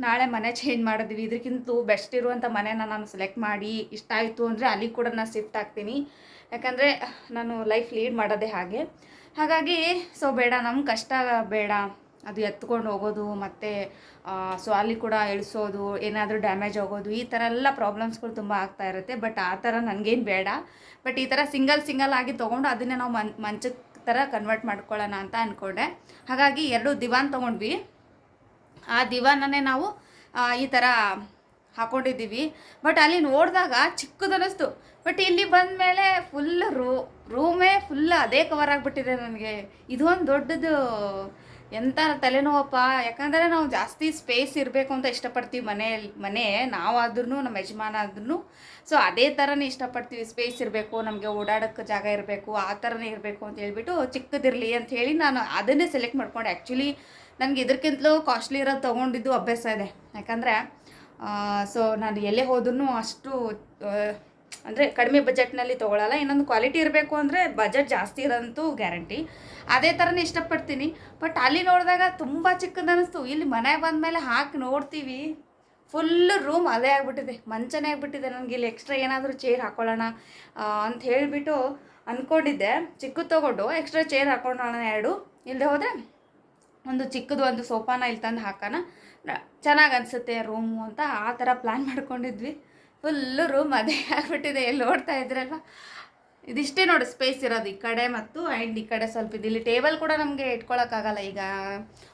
ನಾಳೆ ಮನೆ ಚೇಂಜ್ ಮಾಡಿದ್ವಿ, ಇದಕ್ಕಿಂತ ಬೆಸ್ಟ್ ಇರುವಂಥ ಮನೆನ ನಾನು ಸೆಲೆಕ್ಟ್ ಮಾಡಿ ಇಷ್ಟ ಆಯಿತು ಅಂದರೆ ಅಲ್ಲಿಗೆ ಕೂಡ ನಾನು ಶಿಫ್ಟ್ ಆಗ್ತೀನಿ. ಯಾಕಂದರೆ ನಾನು ಲೈಫ್ ಲೀಡ್ ಮಾಡೋದೇ ಹಾಗೆ. ಹಾಗಾಗಿ ಸೊ ಬೇಡ, ನಮ್ಗೆ ಕಷ್ಟ ಬೇಡ, ಅದು ಎತ್ಕೊಂಡು ಹೋಗೋದು ಮತ್ತು ಸೊ ಅಲ್ಲಿ ಕೂಡ ಇಳಿಸೋದು, ಏನಾದರೂ ಡ್ಯಾಮೇಜ್ ಆಗೋದು, ಈ ಥರ ಎಲ್ಲ ಪ್ರಾಬ್ಲಮ್ಸ್ಗಳು ತುಂಬ ಆಗ್ತಾ ಇರುತ್ತೆ. ಬಟ್ ಆ ಥರ ನನಗೇನು ಬೇಡ. ಬಟ್ ಈ ಥರ ಸಿಂಗಲ್ ಆಗಿ ತೊಗೊಂಡು ಅದನ್ನೇ ನಾವು ಮಂಚದ ಥರ ಕನ್ವರ್ಟ್ ಮಾಡ್ಕೊಳ್ಳೋಣ ಅಂತ ಅಂದ್ಕೊಂಡೆ. ಹಾಗಾಗಿ 2 ದಿವಾನ್ ತೊಗೊಂಡ್ವಿ. ಆ ದಿವಾನನ್ನೇ ನಾವು ಈ ಥರ ಹಾಕ್ಕೊಂಡಿದ್ದೀವಿ. ಬಟ್ ಅಲ್ಲಿ ನೋಡಿದಾಗ ಚಿಕ್ಕದನ್ನಿಸ್ತು. ಬಟ್ ಇಲ್ಲಿ ಬಂದ ಮೇಲೆ ಫುಲ್ ರೂಮೇ ಫುಲ್ ಅದೇ ಕವರ್ ಆಗಿಬಿಟ್ಟಿದೆ ನನಗೆ. ಇದು ಒಂದು ದೊಡ್ಡದು ಎಂಥ ತಲೆನೋವಪ್ಪ. ಯಾಕಂದರೆ ನಾವು ಜಾಸ್ತಿ ಸ್ಪೇಸ್ ಇರಬೇಕು ಅಂತ ಇಷ್ಟಪಡ್ತೀವಿ ಮನೆ ನಾವಾದ್ರೂ ನಮ್ಮ ಯಜಮಾನ ಆದ್ರೂ. ಸೊ ಅದೇ ಥರನೇ ಇಷ್ಟಪಡ್ತೀವಿ, ಸ್ಪೇಸ್ ಇರಬೇಕು, ನಮಗೆ ಓಡಾಡೋಕ್ಕೆ ಜಾಗ ಇರಬೇಕು, ಆ ಥರನೇ ಇರಬೇಕು ಅಂತ ಹೇಳ್ಬಿಟ್ಟು ಚಿಕ್ಕದಿರಲಿ ಅಂತ ಹೇಳಿ ನಾನು ಅದನ್ನೇ ಸೆಲೆಕ್ಟ್ ಮಾಡ್ಕೊಂಡೆ. ಆ್ಯಕ್ಚುಲಿ ನನಗೆ ಇದಕ್ಕಿಂತಲೂ ಕಾಸ್ಟ್ಲಿ ಇರೋದು ತೊಗೊಂಡಿದ್ದು ಅಭ್ಯಾಸ ಇದೆ. ಯಾಕಂದರೆ ಸೊ ನಾನು ಎಲ್ಲೇ ಹೋದ್ರೂ ಅಷ್ಟು ಅಂದರೆ ಕಡಿಮೆ ಬಜೆಟ್ನಲ್ಲಿ ತೊಗೊಳ್ಳಲ್ಲ. ಇನ್ನೊಂದು ಕ್ವಾಲಿಟಿ ಇರಬೇಕು ಅಂದರೆ ಬಜೆಟ್ ಜಾಸ್ತಿ ಇರೋದಂತೂ ಗ್ಯಾರಂಟಿ. ಅದೇ ಥರನೇ ಇಷ್ಟಪಡ್ತೀನಿ. ಬಟ್ ಅಲ್ಲಿ ನೋಡಿದಾಗ ತುಂಬ ಚಿಕ್ಕದು ಅನ್ನಿಸ್ತು. ಇಲ್ಲಿ ಮನೆಗೆ ಬಂದಮೇಲೆ ಹಾಕಿ ನೋಡ್ತೀವಿ, ಫುಲ್ಲು ರೂಮ್ ಅದೇ ಆಗಿಬಿಟ್ಟಿದೆ, ಮಂಚನೇ ಆಗಿಬಿಟ್ಟಿದೆ. ನನಗೆ ಇಲ್ಲಿ ಎಕ್ಸ್ಟ್ರಾ ಏನಾದರೂ ಚೇರ್ ಹಾಕ್ಕೊಳ್ಳೋಣ ಅಂತ ಹೇಳಿಬಿಟ್ಟು ಅಂದ್ಕೊಂಡಿದ್ದೆ. ಚಿಕ್ಕದು ತೊಗೊಂಡು ಎಕ್ಸ್ಟ್ರಾ ಚೇರ್ ಹಾಕ್ಕೊಳ್ಳೋಣ 2, ಇಲ್ಲದೆ ಹೋದರೆ ಒಂದು ಚಿಕ್ಕದು ಒಂದು ಸೋಫಾನ ಇಲ್ಲಿ ತಂದು ಹಾಕೋಣ, ಚೆನ್ನಾಗಿ ಅನಿಸುತ್ತೆ ರೂಮು ಅಂತ ಆ ಥರ ಪ್ಲ್ಯಾನ್ ಮಾಡ್ಕೊಂಡಿದ್ವಿ. ಫುಲ್ಲು ರೂಮ್ ಅದೇ ಆಗಿಬಿಟ್ಟಿದೆ. ಎಲ್ಲಿ ನೋಡ್ತಾ ಇದ್ರಲ್ವ, ಇದಿಷ್ಟೇ ನೋಡಿ ಸ್ಪೇಸ್ ಇರೋದು ಈ ಕಡೆ ಮತ್ತು ಆ್ಯಂಡ್ ಈ ಕಡೆ ಸ್ವಲ್ಪ ಇದು. ಇಲ್ಲಿ ಟೇಬಲ್ ಕೂಡ ನಮಗೆ ಇಟ್ಕೊಳ್ಳೋಕ್ಕಾಗಲ್ಲ. ಈಗ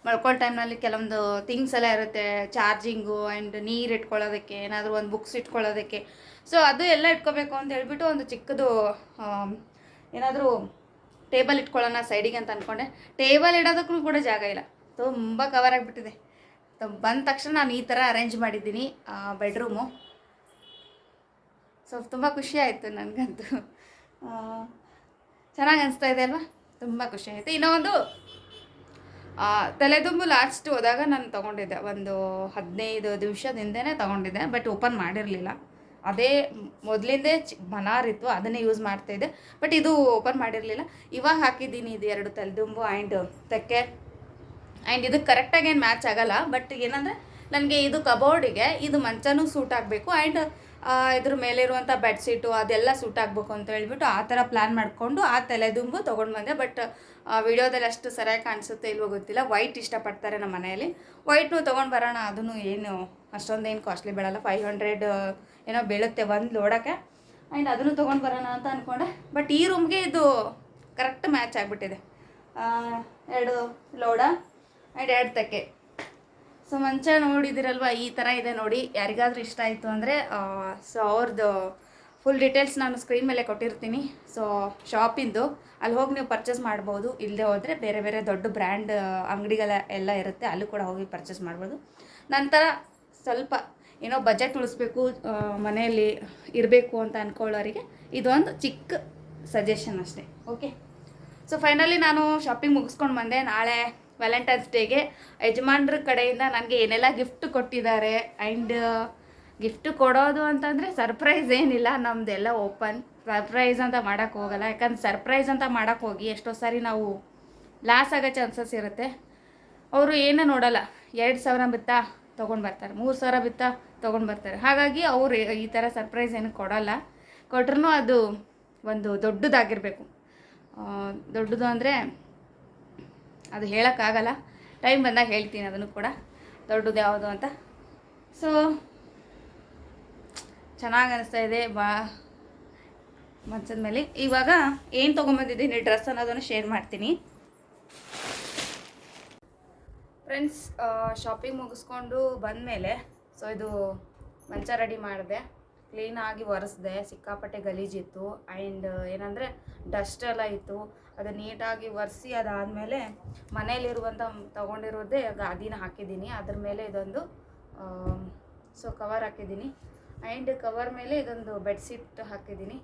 ಮಲ್ಕೊಳ್ಳೋ ಟೈಮ್ನಲ್ಲಿ ಕೆಲವೊಂದು ಥಿಂಗ್ಸ್ ಎಲ್ಲ ಇರುತ್ತೆ, ಚಾರ್ಜಿಂಗು ಆ್ಯಂಡ್ ನೀರು ಇಟ್ಕೊಳ್ಳೋದಕ್ಕೆ, ಏನಾದರೂ ಒಂದು ಬುಕ್ಸ್ ಇಟ್ಕೊಳ್ಳೋದಕ್ಕೆ. ಸೊ ಅದು ಎಲ್ಲ ಇಟ್ಕೋಬೇಕು ಅಂತ ಹೇಳ್ಬಿಟ್ಟು ಒಂದು ಚಿಕ್ಕದು ಏನಾದರೂ ಟೇಬಲ್ ಇಟ್ಕೊಳ್ಳೋಣ ಸೈಡಿಗೆ ಅಂತ ಅಂದ್ಕೊಂಡೆ. ಟೇಬಲ್ ಇಡೋದಕ್ಕೂ ಕೂಡ ಜಾಗ ಇಲ್ಲ, ತುಂಬ ಕವರ್ ಆಗಿಬಿಟ್ಟಿದೆ. ಬಂದ ತಕ್ಷಣ ನಾನು ಈ ಥರ ಅರೇಂಜ್ ಮಾಡಿದ್ದೀನಿ ಬೆಡ್ರೂಮು. ಸೊ ತುಂಬ ಖುಷಿ ಆಯಿತು ನನಗಂತೂ. ಚೆನ್ನಾಗಿ ಅನಿಸ್ತಾ ಇದೆ ಅಲ್ವಾ, ತುಂಬ ಖುಷಿ ಆಯಿತು. ಇನ್ನೊಂದು ತಲೆದುಂಬು ಲಾಸ್ಟ್ ಹೋದಾಗ ನಾನು ತೊಗೊಂಡಿದ್ದೆ, ಒಂದು 15 ದಿವಸದಿಂದನೇ ತೊಗೊಂಡಿದ್ದೆ. ಬಟ್ ಓಪನ್ ಮಾಡಿರಲಿಲ್ಲ, ಅದೇ ಮೊದಲಿಂದೇ ಮನಾರಿತ್ತು, ಅದನ್ನೇ ಯೂಸ್ ಮಾಡ್ತಾಯಿದ್ದೆ. ಬಟ್ ಇದು ಓಪನ್ ಮಾಡಿರಲಿಲ್ಲ. ಇವಾಗ ಹಾಕಿದ್ದೀನಿ ಇದು 2 ತಲೆದುಂಬು ಆ್ಯಂಡ್ ತೆಕ್ಕೆ. ಆ್ಯಂಡ್ ಇದು ಕರೆಕ್ಟಾಗಿ ಏನು ಮ್ಯಾಚ್ ಆಗೋಲ್ಲ. ಬಟ್ ಏನಂದರೆ ನನಗೆ ಇದು ಕಬೋರ್ಡಿಗೆ ಇದು ಮಂಚನೂ ಸೂಟ್ ಆಗಬೇಕು ಆ್ಯಂಡ್ ಇದ್ರ ಮೇಲಿರುವಂಥ ಬೆಡ್ಶೀಟು ಅದೆಲ್ಲ ಸೂಟ್ ಆಗಬೇಕು ಅಂತ ಹೇಳ್ಬಿಟ್ಟು ಆ ಥರ ಪ್ಲ್ಯಾನ್ ಮಾಡಿಕೊಂಡು ಆ ತಲೆದುಂಬು ತೊಗೊಂಡು ಬಂದೆ. ಬಟ್ ವಿಡಿಯೋದಲ್ಲಿ ಅಷ್ಟು ಸರಿಯಾಗಿ ಕಾಣಿಸುತ್ತೆ ಇಲ್ವೋ ಗೊತ್ತಿಲ್ಲ. ವೈಟ್ ಇಷ್ಟಪಡ್ತಾರೆ ನಮ್ಮ ಮನೆಯಲ್ಲಿ. ವೈಟ್ನು ತೊಗೊಂಡು ಬರೋಣ, ಅದನ್ನು ಏನು ಅಷ್ಟೊಂದೇನು ಕಾಸ್ಟ್ಲಿ ಬೀಳಲ್ಲ, 500 ಏನೋ ಬೀಳುತ್ತೆ ಒಂದು ಲೋಡಕ್ಕೆ. ಆ್ಯಂಡ್ ಅದನ್ನು ತೊಗೊಂಡು ಬರೋಣ ಅಂತ ಅಂದ್ಕೊಂಡೆ. ಬಟ್ ಈ ರೂಮ್ಗೆ ಇದು ಕರೆಕ್ಟ್ ಮ್ಯಾಚ್ ಆಗಿಬಿಟ್ಟಿದೆ. 2 ಲೋಡ ಆ್ಯಂಡ್ 2 ತೆಕ್ಕೆ. ಸೊ ಮಂಚ ನೋಡಿದಿರಲ್ವ, ಈ ಥರ ಇದೆ ನೋಡಿ. ಯಾರಿಗಾದ್ರೂ ಇಷ್ಟ ಆಯಿತು ಅಂದರೆ ಸೊ ಅವ್ರದ್ದು ಫುಲ್ ಡೀಟೇಲ್ಸ್ ನಾನು ಸ್ಕ್ರೀನ್ ಮೇಲೆ ಕೊಟ್ಟಿರ್ತೀನಿ. ಸೊ ಶಾಪಿಂದು ಅಲ್ಲಿ ಹೋಗಿ ನೀವು ಪರ್ಚೇಸ್ ಮಾಡ್ಬೋದು. ಇಲ್ಲದೆ ಹೋದರೆ ಬೇರೆ ಬೇರೆ ದೊಡ್ಡ ಬ್ರ್ಯಾಂಡ್ ಅಂಗಡಿಗಳ ಎಲ್ಲ ಇರುತ್ತೆ, ಅಲ್ಲೂ ಕೂಡ ಹೋಗಿ ಪರ್ಚೇಸ್ ಮಾಡ್ಬೋದು. ನಂತರ ಸ್ವಲ್ಪ ಏನೋ ಬಜೆಟ್ ಉಳಿಸ್ಬೇಕು, ಮನೆಯಲ್ಲಿ ಇರಬೇಕು ಅಂತ ಅಂದ್ಕೊಳ್ಳೋರಿಗೆ ಇದೊಂದು ಚಿಕ್ಕ ಸಜೆಷನ್ ಅಷ್ಟೇ. ಓಕೆ, ಸೊ ಫೈನಲಿ ನಾನು ಶಾಪಿಂಗ್ ಮುಗಿಸ್ಕೊಂಡು ಬಂದೆ. ನಾಳೆ ವ್ಯಾಲೆಂಟೈನ್ಸ್ ಡೇಗೆ ಯಜಮಾನ್ರ ಕಡೆಯಿಂದ ನನಗೆ ಏನೆಲ್ಲ ಗಿಫ್ಟ್ ಕೊಟ್ಟಿದ್ದಾರೆ. ಆ್ಯಂಡ್ ಗಿಫ್ಟ್ ಕೊಡೋದು ಅಂತಂದರೆ ಸರ್ಪ್ರೈಸ್ ಏನಿಲ್ಲ, ನಮ್ಮದೆಲ್ಲ ಓಪನ್. ಸರ್ಪ್ರೈಸ್ ಅಂತ ಮಾಡೋಕ್ಕೆ ಹೋಗಲ್ಲ. ಯಾಕಂದ್ರೆ ಸರ್ಪ್ರೈಸ್ ಅಂತ ಮಾಡೋಕ್ಕೆ ಹೋಗಿ ಎಷ್ಟೋ ಸಾರಿ ನಾವು ಲಾಸ್ ಆಗೋ ಚಾನ್ಸಸ್ ಇರುತ್ತೆ. ಅವರು ಏನೂ ನೋಡೋಲ್ಲ, 2,000 ಬಿತ್ತಾ ತೊಗೊಂಡು ಬರ್ತಾರೆ, 3,000 ಬಿತ್ತಾ ತೊಗೊಂಡು ಬರ್ತಾರೆ. ಹಾಗಾಗಿ ಅವರು ಈ ಥರ ಸರ್ಪ್ರೈಸ್ ಏನು ಕೊಡೋಲ್ಲ. ಕೊಟ್ರೂ ಅದು ಒಂದು ದೊಡ್ಡದಾಗಿರಬೇಕು. ದೊಡ್ಡದು ಅಂದರೆ ಅದು ಹೇಳೋಕ್ಕಾಗಲ್ಲ, ಟೈಮ್ ಬಂದಾಗ ಹೇಳ್ತೀನಿ ಅದನ್ನು ಕೂಡ ದೊಡ್ಡದು ಯಾವುದು ಅಂತ. ಸೊ ಚೆನ್ನಾಗಿ ಅನಿಸ್ತಾ ಇದೆ ಮಂಚದ ಮೇಲೆ. ಇವಾಗ ಏನು ತೊಗೊಂಬಂದಿದ್ದೀನಿ ಡ್ರೆಸ್ ಅನ್ನೋದನ್ನು ಶೇರ್ ಮಾಡ್ತೀನಿ ಫ್ರೆಂಡ್ಸ್. ಶಾಪಿಂಗ್ ಮುಗಿಸ್ಕೊಂಡು ಬಂದಮೇಲೆ ಸೊ ಇದು ಮಂಚ ರೆಡಿ ಮಾಡಿದೆ, ಕ್ಲೀನಾಗಿ ಒರೆಸಿದೆ. ಸಿಕ್ಕಾಪಟ್ಟೆ ಗಲೀಜಿತ್ತು ಆ್ಯಂಡ್ ಏನಂದರೆ ಡಸ್ಟ್ ಎಲ್ಲ ಇತ್ತು. ಅದು ನೀಟಾಗಿ ಒರೆಸಿ ಅದಾದಮೇಲೆ ಮನೆಯಲ್ಲಿರುವಂಥ ತೊಗೊಂಡಿರೋದೇ ಗಾದಿನ ಹಾಕಿದ್ದೀನಿ. ಅದ್ರ ಮೇಲೆ ಇದೊಂದು ಸೊ ಕವರ್ ಹಾಕಿದ್ದೀನಿ ಆ್ಯಂಡ್ ಕವರ್ ಮೇಲೆ ಇದೊಂದು ಬೆಡ್ಶೀಟ್ ಹಾಕಿದ್ದೀನಿ.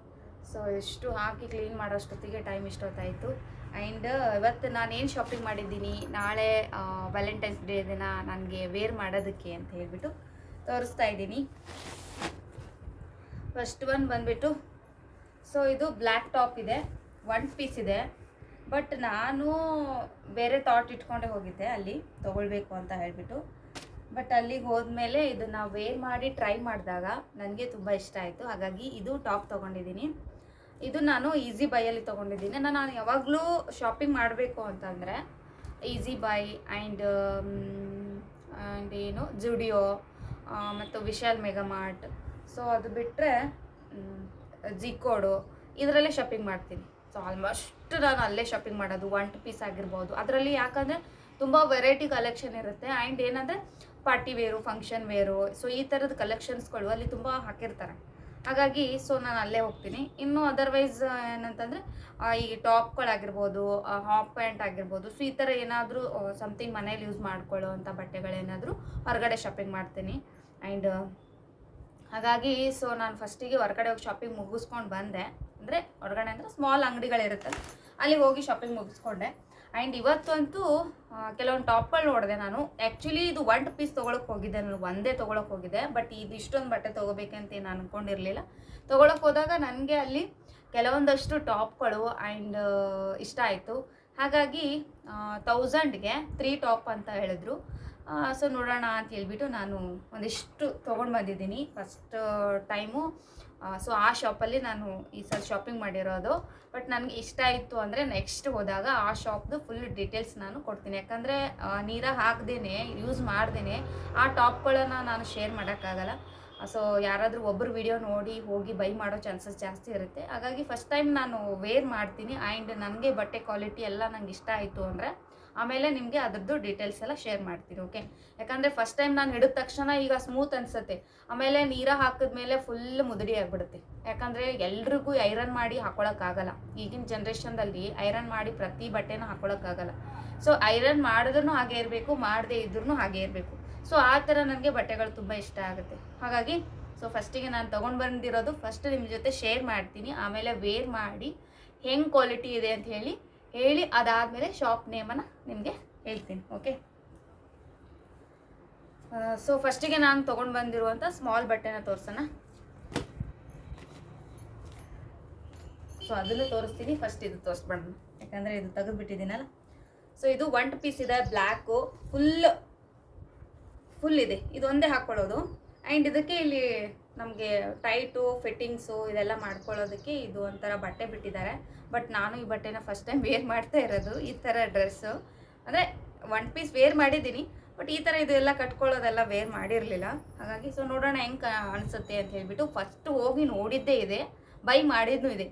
ಸೊ ಇಷ್ಟು ಹಾಕಿ ಕ್ಲೀನ್ ಮಾಡೋಷ್ಟೊತ್ತಿಗೆ ಟೈಮ್ ಇಷ್ಟೊತ್ತಾಯಿತು. ಆ್ಯಂಡ್ ಇವತ್ತು ನಾನೇನು ಶಾಪಿಂಗ್ ಮಾಡಿದ್ದೀನಿ, ನಾಳೆ ವ್ಯಾಲೆಂಟೈನ್ಸ್ ಡೇ ದಿನ ನನಗೆ ವೇರ್ ಮಾಡೋದಕ್ಕೆ ಅಂತ ಹೇಳ್ಬಿಟ್ಟು ತೋರಿಸ್ತಾ ಇದ್ದೀನಿ. ಫಸ್ಟ್ ಒನ್ ಬಂದುಬಿಟ್ಟು ಸೊ ಇದು ಬ್ಲ್ಯಾಕ್ ಟಾಪ್ ಇದೆ, 1 ಪೀಸ್ ಇದೆ. ಬಟ್ ನಾನು ಬೇರೆ ಥಾಟ್ ಇಟ್ಕೊಂಡೆ ಹೋಗಿದ್ದೆ ಅಲ್ಲಿ ತೊಗೊಳ್ಬೇಕು ಅಂತ ಹೇಳಿಬಿಟ್ಟು. ಬಟ್ ಅಲ್ಲಿಗೆ ಹೋದ್ಮೇಲೆ ಇದನ್ನು ವೇರ್ ಮಾಡಿ ಟ್ರೈ ಮಾಡಿದಾಗ ನನಗೆ ತುಂಬ ಇಷ್ಟ ಆಯಿತು. ಹಾಗಾಗಿ ಇದು ಟಾಪ್ ತೊಗೊಂಡಿದ್ದೀನಿ. ಇದು ನಾನು ಈಸಿ ಬೈಯಲ್ಲಿ ತೊಗೊಂಡಿದ್ದೀನಿ. ನಾನು ಯಾವಾಗಲೂ ಶಾಪಿಂಗ್ ಮಾಡಬೇಕು ಅಂತಂದರೆ ಈಸಿ ಬೈ ಆ್ಯಂಡ್ ಏನು ಜುಡಿಯೋ ಮತ್ತು ವಿಶಾಲ್ ಮೆಗಾಮಾರ್ಟ್, ಸೊ ಅದು ಬಿಟ್ಟರೆ ಜಿಕೋಡು, ಇದರಲ್ಲೇ ಶಾಪಿಂಗ್ ಮಾಡ್ತೀನಿ. ಸೊ ಆಲ್ಮೋಸ್ಟ್ ನಾನು ಅಲ್ಲೇ ಶಾಪಿಂಗ್ ಮಾಡೋದು. 1 ಪೀಸ್ ಆಗಿರ್ಬೋದು ಅದರಲ್ಲಿ, ಯಾಕಂದರೆ ತುಂಬ ವೆರೈಟಿ ಕಲೆಕ್ಷನ್ ಇರುತ್ತೆ. ಆ್ಯಂಡ್ ಏನಂದರೆ party wear, function wear, so ಈ ಥರದ ಕಲೆಕ್ಷನ್ಸ್ಗಳು ಅಲ್ಲಿ ತುಂಬ ಹಾಕಿರ್ತಾರೆ. ಹಾಗಾಗಿ ಸೊ ನಾನು ಅಲ್ಲೇ ಹೋಗ್ತೀನಿ. ಇನ್ನು ಅದರ್ವೈಸ್ ಏನಂತಂದರೆ ಈ ಟಾಪ್ಗಳಾಗಿರ್ಬೋದು, ಹಾಫ್ ಪ್ಯಾಂಟ್ ಆಗಿರ್ಬೋದು, ಸೊ ಈ ಥರ ಏನಾದರೂ ಸಮಥಿಂಗ್ ಮನೇಲಿ ಯೂಸ್ ಮಾಡ್ಕೊಳ್ಳೋ ಅಂಥ ಬಟ್ಟೆಗಳೇನಾದರೂ ಹೊರಗಡೆ ಶಾಪಿಂಗ್ ಮಾಡ್ತೀನಿ. ಆ್ಯಂಡ್ ಹಾಗಾಗಿ ಸೊ ನಾನು ಫಸ್ಟಿಗೆ ಹೊರಗಡೆ ಹೋಗಿ ಶಾಪಿಂಗ್ ಮುಗಿಸ್ಕೊಂಡು ಬಂದೆ. ಅಂದರೆ ಹೊರಗಡೆ ಅಂದರೆ ಸ್ಮಾಲ್ ಅಂಗಡಿಗಳಿರುತ್ತಲ್ಲ, ಅಲ್ಲಿಗೆ ಹೋಗಿ ಶಾಪಿಂಗ್ ಮುಗಿಸ್ಕೊಂಡೆ. ಆ್ಯಂಡ್ ಇವತ್ತಂತೂ ಕೆಲವೊಂದು ಟಾಪ್ಗಳು ನೋಡಿದೆ ನಾನು. ಆ್ಯಕ್ಚುಲಿ ಇದು 1 ಪೀಸ್ ತೊಗೊಳಕ್ಕೆ ಹೋಗಿದ್ದೆ, ನಾನು ಒಂದೇ ತೊಗೊಳಕ್ಕೆ ಹೋಗಿದ್ದೆ. ಬಟ್ ಇದು ಇಷ್ಟೊಂದು ಬಟ್ಟೆ ತೊಗೋಬೇಕಂತ ಏನು ಅಂದ್ಕೊಂಡಿರಲಿಲ್ಲ. ತೊಗೊಳಕ್ಕೆ ಹೋದಾಗ ನನಗೆ ಅಲ್ಲಿ ಕೆಲವೊಂದಷ್ಟು ಟಾಪ್ಗಳು ಆ್ಯಂಡ್ ಇಷ್ಟ ಆಯಿತು. ಹಾಗಾಗಿ 1000ಗೆ 3 ಟಾಪ್ ಅಂತ ಹೇಳಿದ್ರು. ಸೊ ನೋಡೋಣ ಅಂತ ಹೇಳ್ಬಿಟ್ಟು ನಾನು ಒಂದಿಷ್ಟು ತೊಗೊಂಡು ಬಂದಿದ್ದೀನಿ ಫಸ್ಟ್ ಟೈಮು. ಸೊ ಆ ಶಾಪಲ್ಲಿ ನಾನು ಈ ಸಲ ಶಾಪಿಂಗ್ ಮಾಡಿರೋದು. ಬಟ್ ನನಗೆ ಇಷ್ಟ ಆಯಿತು ಅಂದರೆ ನೆಕ್ಸ್ಟ್ ಹೋದಾಗ ಆ ಶಾಪ್ದು ಫುಲ್ ಡೀಟೇಲ್ಸ್ ನಾನು ಕೊಡ್ತೀನಿ. ಯಾಕಂದರೆ ನೀರಾಗ ಹಾಕ್ದೇ ಯೂಸ್ ಮಾಡ್ದೇ ಆ ಟಾಪ್ಗಳನ್ನು ನಾನು ಶೇರ್ ಮಾಡೋಕ್ಕಾಗಲ್ಲ. ಸೊ ಯಾರಾದರೂ ಒಬ್ಬರು ವಿಡಿಯೋ ನೋಡಿ ಹೋಗಿ ಬೈ ಮಾಡೋ ಚಾನ್ಸಸ್ ಜಾಸ್ತಿ ಇರುತ್ತೆ. ಹಾಗಾಗಿ ಫಸ್ಟ್ ಟೈಮ್ ನಾನು ವೇರ್ ಮಾಡ್ತೀನಿ. ಆ್ಯಂಡ್ ನನಗೆ ಬಟ್ಟೆ ಕ್ವಾಲಿಟಿ ಎಲ್ಲ ನಂಗೆ ಇಷ್ಟ ಆಯಿತು ಅಂದರೆ ಆಮೇಲೆ ನಿಮಗೆ ಅದ್ರದ್ದು ಡೀಟೇಲ್ಸ್ ಎಲ್ಲ ಶೇರ್ ಮಾಡ್ತೀನಿ. ಓಕೆ, ಯಾಕಂದರೆ ಫಸ್ಟ್ ಟೈಮ್ ನಾನು ಹಿಡಿದ ತಕ್ಷಣ ಈಗ ಸ್ಮೂತ್ ಅನಿಸುತ್ತೆ, ಆಮೇಲೆ ನೀರ ಹಾಕಿದ್ಮೇಲೆ ಫುಲ್ ಮುದುಡಿ ಆಗಿಬಿಡುತ್ತೆ. ಯಾಕಂದರೆ ಎಲ್ರಿಗೂ ಐರನ್ ಮಾಡಿ ಹಾಕೊಳ್ಳೋಕ್ಕಾಗಲ್ಲ. ಈಗಿನ ಜನ್ರೇಷನ್ದಲ್ಲಿ ಐರನ್ ಮಾಡಿ ಪ್ರತಿ ಬಟ್ಟೆನ ಹಾಕೊಳ್ಳೋಕ್ಕಾಗಲ್ಲ. ಸೊ ಐರನ್ ಮಾಡಿದ್ರೂ ಹಾಗೆ ಇರಬೇಕು, ಮಾಡದೇ ಇದ್ರೂ ಹಾಗೆ ಇರಬೇಕು. ಸೊ ಆ ಥರ ನನಗೆ ಬಟ್ಟೆಗಳು ತುಂಬ ಇಷ್ಟ ಆಗುತ್ತೆ. ಹಾಗಾಗಿ ಸೊ ಫಸ್ಟಿಗೆ ನಾನು ತೊಗೊಂಡು ಬಂದಿರೋದು ಫಸ್ಟ್ ನಿಮ್ಮ ಜೊತೆ ಶೇರ್ ಮಾಡ್ತೀನಿ. ಆಮೇಲೆ ವೇರ್ ಮಾಡಿ ಹೆಂಗೆ ಕ್ವಾಲಿಟಿ ಇದೆ ಅಂತ ಹೇಳಿ ಅದಾದಮೇಲೆ ಶಾಪ್ ನೇಮನ್ನು ನಿಮಗೆ ಹೇಳ್ತೀನಿ. ಓಕೆ, ಸೊ ಫಸ್ಟಿಗೆ ನಾನು ತೊಗೊಂಡು ಬಂದಿರುವಂಥ ಸ್ಮಾಲ್ ಬಟ್ಟೆನ ತೋರಿಸೋಣ. ಸೊ ಅದನ್ನು ತೋರಿಸ್ತೀನಿ. ಫಸ್ಟ್ ಇದು ತೋರಿಸ್ಬಾರ್ದು, ಯಾಕಂದರೆ ಇದು ತೆಗೆದುಬಿಟ್ಟಿದ್ದೀನಲ್ಲ. ಸೊ ಇದು 1 ಪೀಸ್ ಇದೆ, ಬ್ಲ್ಯಾಕು, ಫುಲ್ ಇದೆ. ಇದು ಒಂದೇ ಹಾಕ್ಕೊಳ್ಳೋದು. ಆ್ಯಂಡ್ ಇದಕ್ಕೆ ಇಲ್ಲಿ ನಮಗೆ ಟೈಟು ಫಿಟ್ಟಿಂಗ್ಸು ಇದೆಲ್ಲ ಮಾಡ್ಕೊಳ್ಳೋದಕ್ಕೆ ಇದು ಒಂಥರ ಬಟ್ಟೆ ಬಿಟ್ಟಿದ್ದಾರೆ. ಬಟ್ ನಾನು ಈ ಬಟ್ಟೆನ ಫಸ್ಟ್ ಟೈಮ್ ವೇರ್ ಮಾಡ್ತಾ ಇರೋದು. ಈ ಥರ ಡ್ರೆಸ್ಸು ಅಂದರೆ 1 ಪೀಸ್ ವೇರ್ ಮಾಡಿದ್ದೀನಿ, ಬಟ್ ಈ ಥರ ಇದೆಲ್ಲ ಕಟ್ಕೊಳ್ಳೋದೆಲ್ಲ ವೇರ್ ಮಾಡಿರಲಿಲ್ಲ. ಹಾಗಾಗಿ ಸೊ ನೋಡೋಣ ಹೆಂಗೆ ಅನಿಸುತ್ತೆ ಅಂತ ಹೇಳ್ಬಿಟ್ಟು ಫಸ್ಟ್ ಹೋಗಿ ನೋಡಿದ್ದೇ ಇದೆ, ಬೈ ಮಾಡಿದ್ನೂ ಇದೆ.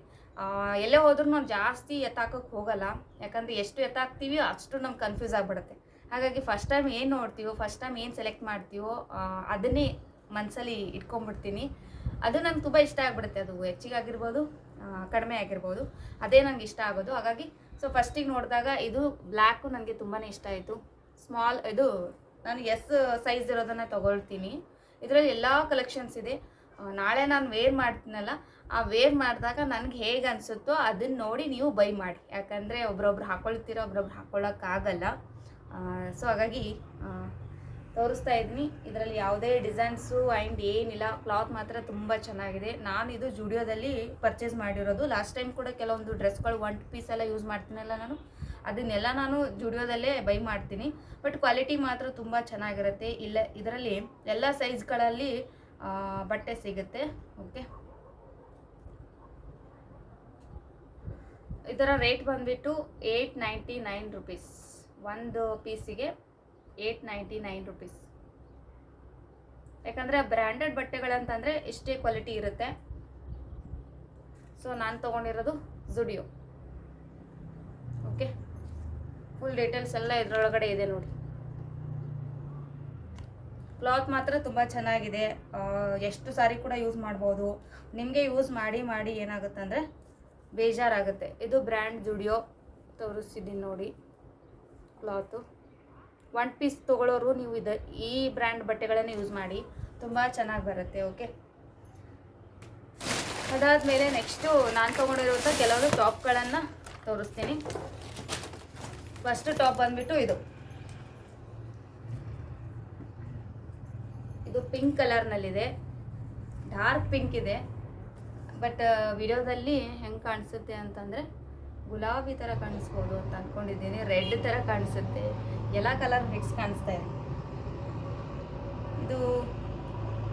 ಎಲ್ಲೇ ಹೋದ್ರೂ ನಾವು ಜಾಸ್ತಿ ಎತ್ತಾಕೋಕ್ಕೆ ಹೋಗಲ್ಲ. ಯಾಕಂದರೆ ಎಷ್ಟು ಎತ್ತಾಕ್ತೀವಿ ಅಷ್ಟು ನಮ್ಗೆ ಕನ್ಫ್ಯೂಸ್ ಆಗಿಬಿಡುತ್ತೆ. ಹಾಗಾಗಿ ಫಸ್ಟ್ ಟೈಮ್ ಏನು ನೋಡ್ತೀವೋ, ಫಸ್ಟ್ ಟೈಮ್ ಏನು ಸೆಲೆಕ್ಟ್ ಮಾಡ್ತೀವೋ ಅದನ್ನೇ ಮನಸ್ಸಲ್ಲಿ ಇಟ್ಕೊಂಡ್ಬಿಡ್ತೀನಿ. ಅದು ನಂಗೆ ತುಂಬ ಇಷ್ಟ ಆಗಿಬಿಡುತ್ತೆ. ಅದು ಹೆಚ್ಚಿಗಾಗಿರ್ಬೋದು, ಕಡಿಮೆ ಆಗಿರ್ಬೋದು, ಅದೇ ನನಗೆ ಇಷ್ಟ ಆಗೋದು. ಹಾಗಾಗಿ ಸೊ ಫಸ್ಟಿಗೆ ನೋಡಿದಾಗ ಇದು ಬ್ಲ್ಯಾಕು ನನಗೆ ತುಂಬಾ ಇಷ್ಟ ಆಯಿತು. ಸ್ಮಾಲ್ ಇದು ನಾನು ಎಸ್ ಸೈಜ್ ಇರೋದನ್ನು ತೊಗೊಳ್ತೀನಿ. ಇದರಲ್ಲಿ ಎಲ್ಲ ಕಲೆಕ್ಷನ್ಸ್ ಇದೆ. ನಾಳೆ ನಾನು ವೇರ್ ಮಾಡ್ತೀನಲ್ಲ, ಆ ವೇರ್ ಮಾಡಿದಾಗ ನನಗೆ ಹೇಗೆ ಅನಿಸುತ್ತೋ ಅದನ್ನು ನೋಡಿ ನೀವು ಬೈ ಮಾಡಿ. ಯಾಕಂದರೆ ಒಬ್ರೊಬ್ರು ಹಾಕ್ಕೊಳ್ತೀರೋ, ಒಬ್ರೊಬ್ರು ಹಾಕ್ಕೊಳ್ಳೋಕ್ಕಾಗಲ್ಲ. ಸೊ ಹಾಗಾಗಿ ತೋರಿಸ್ತಾ ಇದ್ದೀನಿ. ಇದರಲ್ಲಿ ಯಾವುದೇ ಡಿಸೈನ್ಸು ಆ್ಯಂಡ್ ಏನಿಲ್ಲ, ಕ್ಲಾತ್ ಮಾತ್ರ ತುಂಬ ಚೆನ್ನಾಗಿದೆ. ನಾನು ಇದು ಜುಡಿಯೋದಲ್ಲಿ ಪರ್ಚೇಸ್ ಮಾಡಿರೋದು. ಲಾಸ್ಟ್ ಟೈಮ್ ಕೂಡ ಕೆಲವೊಂದು ಡ್ರೆಸ್ಗಳು 1 ಪೀಸ್ ಎಲ್ಲ ಯೂಸ್ ಮಾಡ್ತೀನಲ್ಲ ನಾನು, ಅದನ್ನೆಲ್ಲ ನಾನು ಜುಡಿಯೋದಲ್ಲೇ ಬೈ ಮಾಡ್ತೀನಿ. ಬಟ್ ಕ್ವಾಲಿಟಿ ಮಾತ್ರ ತುಂಬ ಚೆನ್ನಾಗಿರುತ್ತೆ. ಇದರಲ್ಲಿ ಎಲ್ಲ ಸೈಜ್ಗಳಲ್ಲಿ ಬಟ್ಟೆ ಸಿಗುತ್ತೆ. ಓಕೆ, ಇದರ ರೇಟ್ ಬಂದುಬಿಟ್ಟು 899 ರುಪೀಸ್. ಒಂದು ಪೀಸಿಗೆ 899 ರುಪೀಸ್. ಯಾಕಂದರೆ ಬ್ರ್ಯಾಂಡೆಡ್ ಬಟ್ಟೆಗಳಂತಂದರೆ ಇಷ್ಟೇ ಕ್ವಾಲಿಟಿ ಇರುತ್ತೆ. ಸೊ ನಾನು ತೊಗೊಂಡಿರೋದು ಜುಡಿಯೋ. ಓಕೆ, ಫುಲ್ ಡೀಟೇಲ್ಸ್ ಎಲ್ಲ ಇದರೊಳಗಡೆ ಇದೆ ನೋಡಿ. ಕ್ಲಾತ್ ಮಾತ್ರ ತುಂಬ ಚೆನ್ನಾಗಿದೆ. ಎಷ್ಟು ಸಾರಿ ಕೂಡ ಯೂಸ್ ಮಾಡ್ಬೋದು. ನಿಮಗೆ ಯೂಸ್ ಮಾಡಿ ಏನಾಗುತ್ತೆ ಅಂದರೆ ಬೇಜಾರಾಗುತ್ತೆ. ಇದು ಬ್ರ್ಯಾಂಡ್ ಜುಡಿಯೋ ತೋರಿಸ್ತಿದ್ದೀನಿ ನೋಡಿ. ಕ್ಲಾತು 1 ಪೀಸ್ ತೊಗೊಳ್ಳೋರು ನೀವು ಈ ಬ್ರ್ಯಾಂಡ್ ಬಟ್ಟೆಗಳನ್ನು ಯೂಸ್ ಮಾಡಿ, ತುಂಬ ಚೆನ್ನಾಗಿ ಬರುತ್ತೆ. ಓಕೆ, ಅದಾದಮೇಲೆ ನೆಕ್ಸ್ಟು ನಾನು ತೊಗೊಂಡಿರುವಂಥ ಕೆಲವರು ಟಾಪ್ಗಳನ್ನು ತೋರಿಸ್ತೀನಿ. ಫಸ್ಟ್ ಟಾಪ್ ಬಂದುಬಿಟ್ಟು ಇದು ಪಿಂಕ್ ಕಲರ್ನಲ್ಲಿದೆ, ಡಾರ್ಕ್ ಪಿಂಕ್ ಇದೆ. ಬಟ್ ವಿಡಿಯೋದಲ್ಲಿ ಹೆಂಗೆ ಕಾಣಿಸುತ್ತೆ ಅಂತಂದರೆ ಗುಲಾಬಿ ಥರ ಕಾಣಿಸ್ಬೋದು ಅಂತ ಅಂದ್ಕೊಂಡಿದ್ದೀನಿ. ರೆಡ್ ಥರ ಕಾಣಿಸುತ್ತೆ, ಎಲ್ಲ ಕಲರ್ ಮಿಕ್ಸ್ ಕಾಣಿಸ್ತಾ ಇದೆ. ಇದು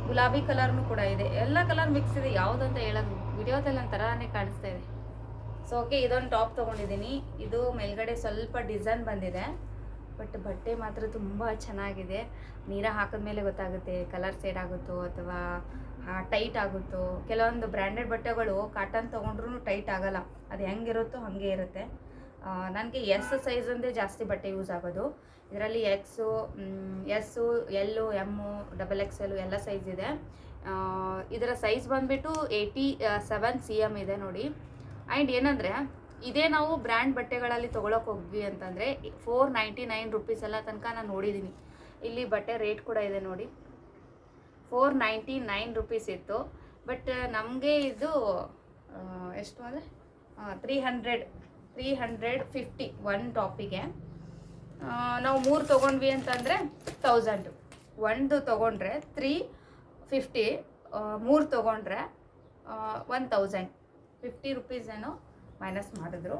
ಗುಲಾಬಿ ಕಲರ್ನೂ ಕೂಡ ಇದೆ, ಎಲ್ಲ ಕಲರ್ ಮಿಕ್ಸ್ ಇದೆ. ಯಾವುದಂತ ಹೇಳೋದು, ವಿಡಿಯೋದಲ್ಲಿ ಒಂಥರನೇ ಕಾಣಿಸ್ತಾ ಇದೆ. ಸೊ ಓಕೆ, ಇದೊಂದು ಟಾಪ್ ತೊಗೊಂಡಿದ್ದೀನಿ. ಇದು ಮೇಲ್ಗಡೆ ಸ್ವಲ್ಪ ಡಿಸೈನ್ ಬಂದಿದೆ, ಬಟ್ ಬಟ್ಟೆ ಮಾತ್ರ ತುಂಬ ಚೆನ್ನಾಗಿದೆ. ನೀರ ಹಾಕಿದ್ಮೇಲೆ ಗೊತ್ತಾಗುತ್ತೆ ಕಲರ್ ಸೇಡ್ ಆಗುತ್ತೋ ಅಥವಾ ಟೈಟ್ ಆಗುತ್ತೋ. ಕೆಲವೊಂದು ಬ್ರ್ಯಾಂಡೆಡ್ ಬಟ್ಟೆಗಳು ಕಾಟನ್ ತೊಗೊಂಡ್ರೂ ಟೈಟ್ ಆಗಲ್ಲ, ಅದು ಹೆಂಗಿರುತ್ತೋ ಹಾಗೆ ಇರುತ್ತೆ. ನನಗೆ ಎಸ್ ಸೈಜಂದೇ ಜಾಸ್ತಿ ಬಟ್ಟೆ ಯೂಸ್ ಆಗೋದು. ಇದರಲ್ಲಿ ಎಕ್ಸು, ಎಸ್ಸು, ಎಲ್ಲು, ಎಮ್ಮು, XXL ಎಲ್ಲ ಸೈಜ್ ಇದೆ. ಇದರ ಸೈಜ್ ಬಂದುಬಿಟ್ಟು 87 cm ಇದೆ ನೋಡಿ. ಆ್ಯಂಡ್ ಏನಂದರೆ ಇದೇ ನಾವು ಬ್ರ್ಯಾಂಡ್ ಬಟ್ಟೆಗಳಲ್ಲಿ ತೊಗೊಳಕ್ಕೆ ಹೋಗ್ವಿ ಅಂತಂದರೆ 499 ರುಪೀಸ್ ಎಲ್ಲ ತನಕ ನಾನು ನೋಡಿದ್ದೀನಿ. ಇಲ್ಲಿ ಬಟ್ಟೆ ರೇಟ್ ಕೂಡ ಇದೆ ನೋಡಿ, 499 ರುಪೀಸ್ ಇತ್ತು. ಬಟ್ ನಮಗೆ ಇದು ಎಷ್ಟು ಅಂದರೆ 350 ಒನ್ ಟಾಪಿಗೆ. ನಾವು 3 ತೊಗೊಂಡ್ವಿ ಅಂತಂದರೆ 1000. ಒಂದು ತೊಗೊಂಡ್ರೆ 350, 3 ತೊಗೊಂಡ್ರೆ 1050 ರುಪೀಸ್ ಏನೋ ಮೈನಸ್ ಮಾಡಿದ್ರು.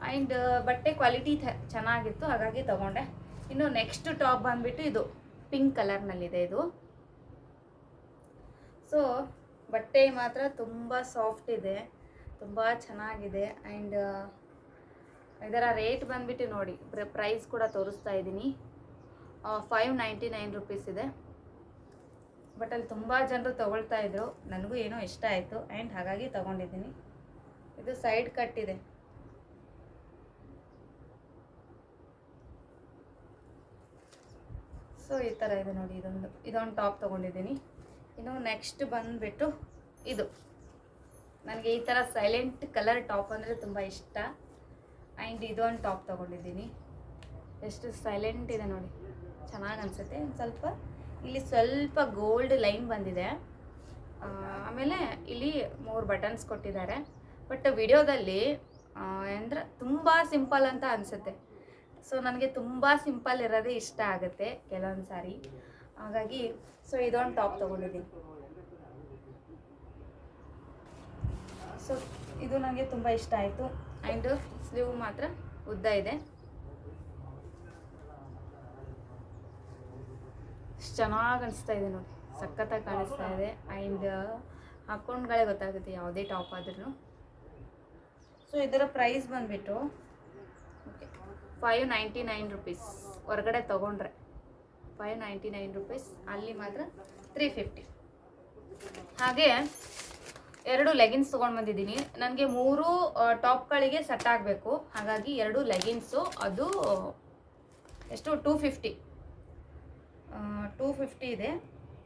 ಆ್ಯಂಡ್ ಬಟ್ಟೆ ಕ್ವಾಲಿಟಿ ಚೆನ್ನಾಗಿತ್ತು, ಹಾಗಾಗಿ ತೊಗೊಂಡೆ. ಇನ್ನು ನೆಕ್ಸ್ಟ್ ಟಾಪ್ ಬಂದುಬಿಟ್ಟು ಇದು ಪಿಂಕ್ ಕಲರ್ನಲ್ಲಿದೆ. ಇದು ಸೊ ಬಟ್ಟೆ ಮಾತ್ರ ತುಂಬ ಸಾಫ್ಟ್ ಇದೆ, ತುಂಬ ಚೆನ್ನಾಗಿದೆ. ಆ್ಯಂಡ್ ಇದರ ರೇಟ್ ಬಂದುಬಿಟ್ಟು ನೋಡಿ, ಪ್ರೈಸ್ ಕೂಡ ತೋರಿಸ್ತಾ ಇದ್ದೀನಿ, 599 ರುಪೀಸ್ ಇದೆ. ಬಟ್ ಅಲ್ಲಿ ತುಂಬ ಜನರು ತೊಗೊಳ್ತಾ ಇದ್ರು, ನನಗೂ ಏನೋ ಇಷ್ಟ ಆಯಿತು ಆ್ಯಂಡ್ ಹಾಗಾಗಿ ತೊಗೊಂಡಿದ್ದೀನಿ. ಇದು ಸೈಡ್ ಕಟ್ ಇದೆ. ಸೊ ಈ ಥರ ಇದೆ ನೋಡಿ. ಇದೊಂದು ಟಾಪ್ ತೊಗೊಂಡಿದ್ದೀನಿ. ಇನ್ನು ನೆಕ್ಸ್ಟ್ ಬಂದುಬಿಟ್ಟು ಇದು, ನನಗೆ ಈ ಥರ ಸೈಲೆಂಟ್ ಕಲರ್ ಟಾಪ್ ಅಂದರೆ ತುಂಬ ಇಷ್ಟ. ಆ್ಯಂಡ್ ಇದೊಂದು ಟಾಪ್ ತೊಗೊಂಡಿದ್ದೀನಿ. ಎಷ್ಟು ಸೈಲೆಂಟ್ ಇದೆ ನೋಡಿ, ಚೆನ್ನಾಗಿ ಅನಿಸುತ್ತೆ. ಇಲ್ಲಿ ಸ್ವಲ್ಪ ಗೋಲ್ಡ್ ಲೈನ್ ಬಂದಿದೆ. ಆಮೇಲೆ ಇಲ್ಲಿ 3 ಬಟನ್ಸ್ ಕೊಟ್ಟಿದ್ದಾರೆ. ಬಟ್ ವಿಡಿಯೋದಲ್ಲಿ ಅಂದರೆ ತುಂಬ ಸಿಂಪಲ್ ಅಂತ ಅನಿಸುತ್ತೆ. ಸೊ ನನಗೆ ತುಂಬ ಸಿಂಪಲ್ ಇರೋದೇ ಇಷ್ಟ ಆಗುತ್ತೆ ಕೆಲವೊಂದು ಸಾರಿ, ಹಾಗಾಗಿ ಸೊ ಇದೊಂದು ಟಾಪ್ ತೊಗೊಂಡಿದ್ದೀನಿ. ಸೊ ಇದು ನನಗೆ ತುಂಬ ಇಷ್ಟ ಆಯಿತು. ಆ್ಯಂಡ್ ಸ್ಲೀವ್ ಮಾತ್ರ ಉದ್ದ ಇದೆ, ಚೆನ್ನಾಗಿ ಅನಿಸ್ತಾ ಇದೆ ನೋಡಿ, ಸಖತ್ತಾಗಿ ಕಾಣಿಸ್ತಾ ಇದೆ. ಆ್ಯಂಡ್ ಹಾಕ್ಕೊಂಡ್ಗಳೇ ಗೊತ್ತಾಗುತ್ತೆ ಯಾವುದೇ ಟಾಪ್ ಆದ್ರೂ. ಸೊ ಇದರ ಪ್ರೈಸ್ ಬಂದುಬಿಟ್ಟು 599 ರುಪೀಸ್. ಹೊರಗಡೆ ತೊಗೊಂಡ್ರೆ 599 ರುಪೀಸ್, ಅಲ್ಲಿ ಮಾತ್ರ 350. ಹಾಗೆ 2 ಲೆಗಿನ್ಸ್ ತೊಗೊಂಡು ಬಂದಿದ್ದೀನಿ. ನನಗೆ 3 ಟಾಪ್ಗಳಿಗೆ ಸೆಟ್ ಆಗಬೇಕು, ಹಾಗಾಗಿ 2 ಲೆಗಿನ್ಸು. ಅದು ಎಷ್ಟು 250 ಇದೆ.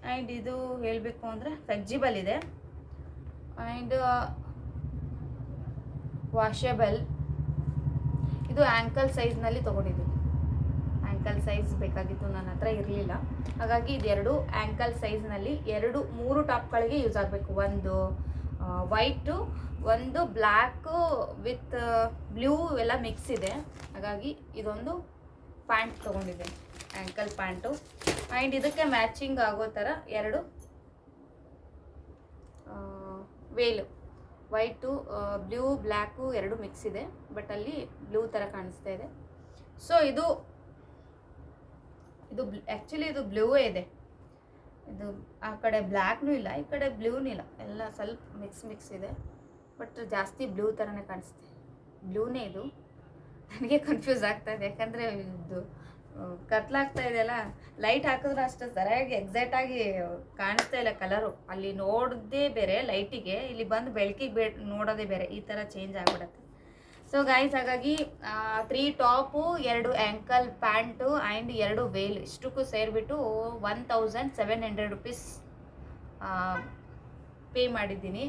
ಆ್ಯಂಡ್ ಇದು ಹೇಳಬೇಕು ಅಂದರೆ ಫ್ಲೆಕ್ಸಿಬಲ್ ಇದೆ ಆ್ಯಂಡ್ ವಾಷೆಬಲ್. ಇದು ಆ್ಯಂಕಲ್ ಸೈಜ್ನಲ್ಲಿ ತೊಗೊಂಡಿದ್ದೀನಿ. ಆ್ಯಂಕಲ್ ಸೈಜ್ ಬೇಕಾಗಿತ್ತು, ನನ್ನ ಹತ್ರ ಇರಲಿಲ್ಲ, ಹಾಗಾಗಿ ಇದೆರಡು ಆ್ಯಂಕಲ್ ಸೈಜ್ನಲ್ಲಿ 3 ಟಾಪ್ಗಳಿಗೆ ಯೂಸ್ ಆಗಬೇಕು. ಒಂದು ವೈಟು, ಒಂದು ಬ್ಲ್ಯಾಕು ವಿತ್ ಬ್ಲೂ ಎಲ್ಲ ಮಿಕ್ಸ್ ಇದೆ, ಹಾಗಾಗಿ ಇದೊಂದು ಪ್ಯಾಂಟ್ ತೊಗೊಂಡಿದ್ದೀನಿ, ಆ್ಯಂಕಲ್ ಪ್ಯಾಂಟು. ಆ್ಯಂಡ್ ಇದಕ್ಕೆ ಮ್ಯಾಚಿಂಗ್ ಆಗೋ ಥರ 2 Velu, white blue black 2 mix ಇದೆ, ಬಟ್ ಅಲ್ಲಿ ಬ್ಲೂ ಥರ ಕಾಣಿಸ್ತಾ ಇದೆ. ಸೊ ಇದು ಆ್ಯಕ್ಚುಲಿ ಇದು ಬ್ಲೂವೇ ಇದೆ. ಇದು ಆ ಕಡೆ ಬ್ಲ್ಯಾಕ್ನೂ ಇಲ್ಲ, ಈ ಕಡೆ ಬ್ಲೂನೂ ಇಲ್ಲ, ಎಲ್ಲ ಸ್ವಲ್ಪ ಮಿಕ್ಸ್ ಇದೆ. ಬಟ್ ಜಾಸ್ತಿ ಬ್ಲೂ ಥರನೇ ಕಾಣಿಸ್ತೆ, ಬ್ಲೂನೇ ಇದು. ನನಗೆ ಕನ್ಫ್ಯೂಸ್ ಆಗ್ತಾ ಇದೆ, ಯಾಕಂದರೆ ಇದು ಕತ್ಲಾಗ್ತಾ ಇದೆಯಲ್ಲ, ಲೈಟ್ ಹಾಕಿದ್ರೆ ಅಷ್ಟು ಸರಿಯಾಗಿ ಎಕ್ಸಾಕ್ಟಾಗಿ ಕಾಣಿಸ್ತಾ ಇಲ್ಲ ಕಲರು. ಅಲ್ಲಿ ನೋಡೋದೇ ಬೇರೆ ಲೈಟಿಗೆ, ಇಲ್ಲಿ ಬಂದು ಬೆಳಕಿಗೆ ನೋಡೋದೇ ಬೇರೆ, ಈ ಥರ ಚೇಂಜ್ ಆಗಿಬಿಡುತ್ತೆ. ಸೊ ಗೈಸ್, ಹಾಗಾಗಿ 3 top, 2 ankle pants and 2 veil, ಇಷ್ಟಕ್ಕೂ ಸೇರಿಬಿಟ್ಟು 1700 ರುಪೀಸ್ ಪೇ ಮಾಡಿದ್ದೀನಿ.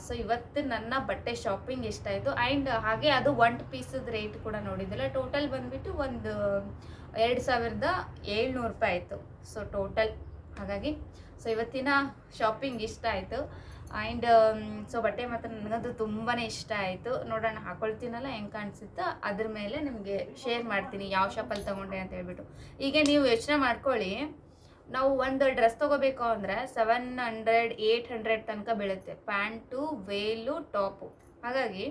ಸೊ ಇವತ್ತು ನನ್ನ ಬಟ್ಟೆ ಶಾಪಿಂಗ್ ಎಷ್ಟಾಯಿತು. ಆ್ಯಂಡ್ ಹಾಗೆ ಅದು 1 ಪೀಸದ ರೇಟ್ ಕೂಡ ನೋಡಿದ್ದಿಲ್ಲ. ಟೋಟಲ್ ಬಂದುಬಿಟ್ಟು ಒಂದು 2700 ರೂಪಾಯಿ ಆಯಿತು. ಸೊ ಟೋಟಲ್ ಹಾಗಾಗಿ ಸೊ ಇವತ್ತಿನ ಶಾಪಿಂಗ್ ಇಷ್ಟ ಆಯಿತು. ಆ್ಯಂಡ್ ಸೊ ಬಟ್ಟೆ ಮಾತ್ರ ನನಗಂತೂ ತುಂಬಾ ಇಷ್ಟ ಆಯಿತು. ನೋಡೋಣ, ಹಾಕೊಳ್ತೀನಲ್ಲ ಹೆಂಗೆ ಕಾಣಿಸುತ್ತೋ ಅದ್ರ ಮೇಲೆ ನಿಮಗೆ ಶೇರ್ ಮಾಡ್ತೀನಿ ಯಾವ ಶಾಪಲ್ಲಿ ತೊಗೊಂಡೆ ಅಂತ ಹೇಳ್ಬಿಟ್ಟು. ಈಗ ನೀವು ಯೋಚನೆ ಮಾಡ್ಕೊಳ್ಳಿ, ನಾವು ಒಂದು ಡ್ರೆಸ್ ತೊಗೋಬೇಕು ಅಂದರೆ 700-800 ತನಕ ಬೀಳುತ್ತೆ, ಪ್ಯಾಂಟು, ವೇಲು, ಟಾಪು. ಹಾಗಾಗಿ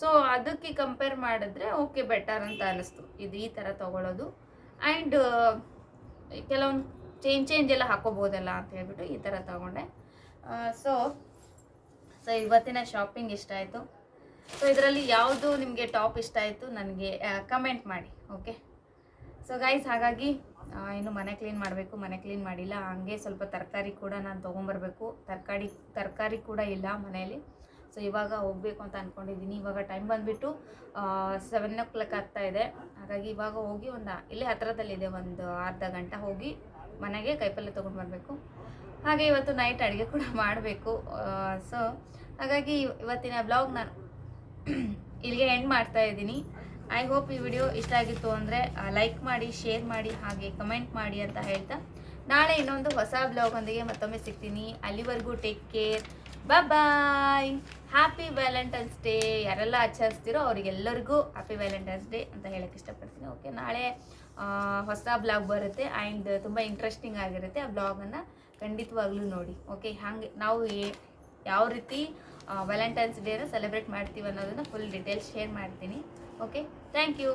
ಸೊ ಅದಕ್ಕೆ ಕಂಪೇರ್ ಮಾಡಿದ್ರೆ ಓಕೆ, ಬೆಟರ್ ಅಂತ ಅನ್ನಿಸ್ತು ಇದು ಈ ಥರ ತೊಗೊಳ್ಳೋದು. ಆ್ಯಂಡ್ ಕೆಲವೊಂದು ಚೇಂಜ್ ಎಲ್ಲ ಹಾಕೋಬೋದಲ್ಲ ಅಂತ ಹೇಳ್ಬಿಟ್ಟು ಈ ಥರ ತೊಗೊಂಡೆ. ಸೊ ಇವತ್ತಿನ ಶಾಪಿಂಗ್ ಇಷ್ಟ ಆಯಿತು. ಸೊ ಇದರಲ್ಲಿ ಯಾವುದು ನಿಮಗೆ ಟಾಪ್ ಇಷ್ಟ ಆಯಿತು ನನಗೆ ಕಮೆಂಟ್ ಮಾಡಿ, ಓಕೆ. ಸೊ ಗೈಸ್, ಹಾಗಾಗಿ ಇನ್ನು ಮನೆ ಕ್ಲೀನ್ ಮಾಡಬೇಕು, ಮನೆ ಕ್ಲೀನ್ ಮಾಡಿಲ್ಲ. ಹಂಗೆ ಸ್ವಲ್ಪ ತರಕಾರಿ ಕೂಡ ನಾನು ತೊಗೊಂಬರ್ಬೇಕು, ತರಕಾರಿ ಕೂಡ ಇಲ್ಲ ಮನೆಯಲ್ಲಿ. ಸೊ ಇವಾಗ ಹೋಗಬೇಕು ಅಂತ ಅಂದ್ಕೊಂಡಿದ್ದೀನಿ. ಇವಾಗ ಟೈಮ್ ಬಂದುಬಿಟ್ಟು 7 o'clock ಆಗ್ತಾ ಇದೆ. ಹಾಗಾಗಿ ಇವಾಗ ಹೋಗಿ ಇಲ್ಲೇ ಹತ್ತಿರದಲ್ಲಿದೆ, ಒಂದು ಅರ್ಧ ಗಂಟೆ ಹೋಗಿ ಮನೆಗೆ ಕೈಪಲ್ಯ ತೊಗೊಂಡು ಬರಬೇಕು. ಹಾಗೆ ಇವತ್ತು ನೈಟ್ ಅಡುಗೆ ಕೂಡ ಮಾಡಬೇಕು. ಸೊ ಹಾಗಾಗಿ ಇವತ್ತಿನ ಬ್ಲಾಗ್ ನಾನು ಇಲ್ಲಿಗೆ ಎಂಡ್ ಮಾಡ್ತಾ ಇದ್ದೀನಿ. ಐ ಹೋಪ್ ಈ ವಿಡಿಯೋ ಇಷ್ಟ ಆಗಿತ್ತು ಅಂದರೆ ಲೈಕ್ ಮಾಡಿ, ಶೇರ್ ಮಾಡಿ, ಹಾಗೆ ಕಮೆಂಟ್ ಮಾಡಿ ಅಂತ ಹೇಳ್ತಾ ನಾಳೆ ಇನ್ನೊಂದು ಹೊಸ ಬ್ಲಾಗೊಂದಿಗೆ ಮತ್ತೊಮ್ಮೆ ಸಿಗ್ತೀನಿ. ಅಲ್ಲಿವರೆಗೂ take care, bye. Happy Valentine's day. ಯಾರೆಲ್ಲ ಆಚರಿಸ್ತೀರೋ ಅವರಿಗೆಲ್ಲರಿಗೂ ಹ್ಯಾಪಿ ವ್ಯಾಲೆಂಟೈನ್ಸ್ ಡೇ ಅಂತ ಹೇಳಕ್ಕೆ ಇಷ್ಟಪಡ್ತೀನಿ. ಓಕೆ, ನಾಳೆ ಹೊಸ ಬ್ಲಾಗ್ ಬರುತ್ತೆ ಆ್ಯಂಡ್ ತುಂಬ ಇಂಟ್ರೆಸ್ಟಿಂಗ್ ಆಗಿರುತ್ತೆ. ಆ ಬ್ಲಾಗನ್ನು ಖಂಡಿತವಾಗ್ಲೂ ನೋಡಿ. ಓಕೆ, ಹಾಗೆ ನಾವು ಯಾವ ರೀತಿ ವ್ಯಾಲೆಂಟೈನ್ಸ್ ಡೇನ ಸೆಲೆಬ್ರೇಟ್ ಮಾಡ್ತೀವಿ ಅನ್ನೋದನ್ನು ಫುಲ್ ಡೀಟೇಲ್ಸ್ ಶೇರ್ ಮಾಡ್ತೀನಿ. Okay, thank you.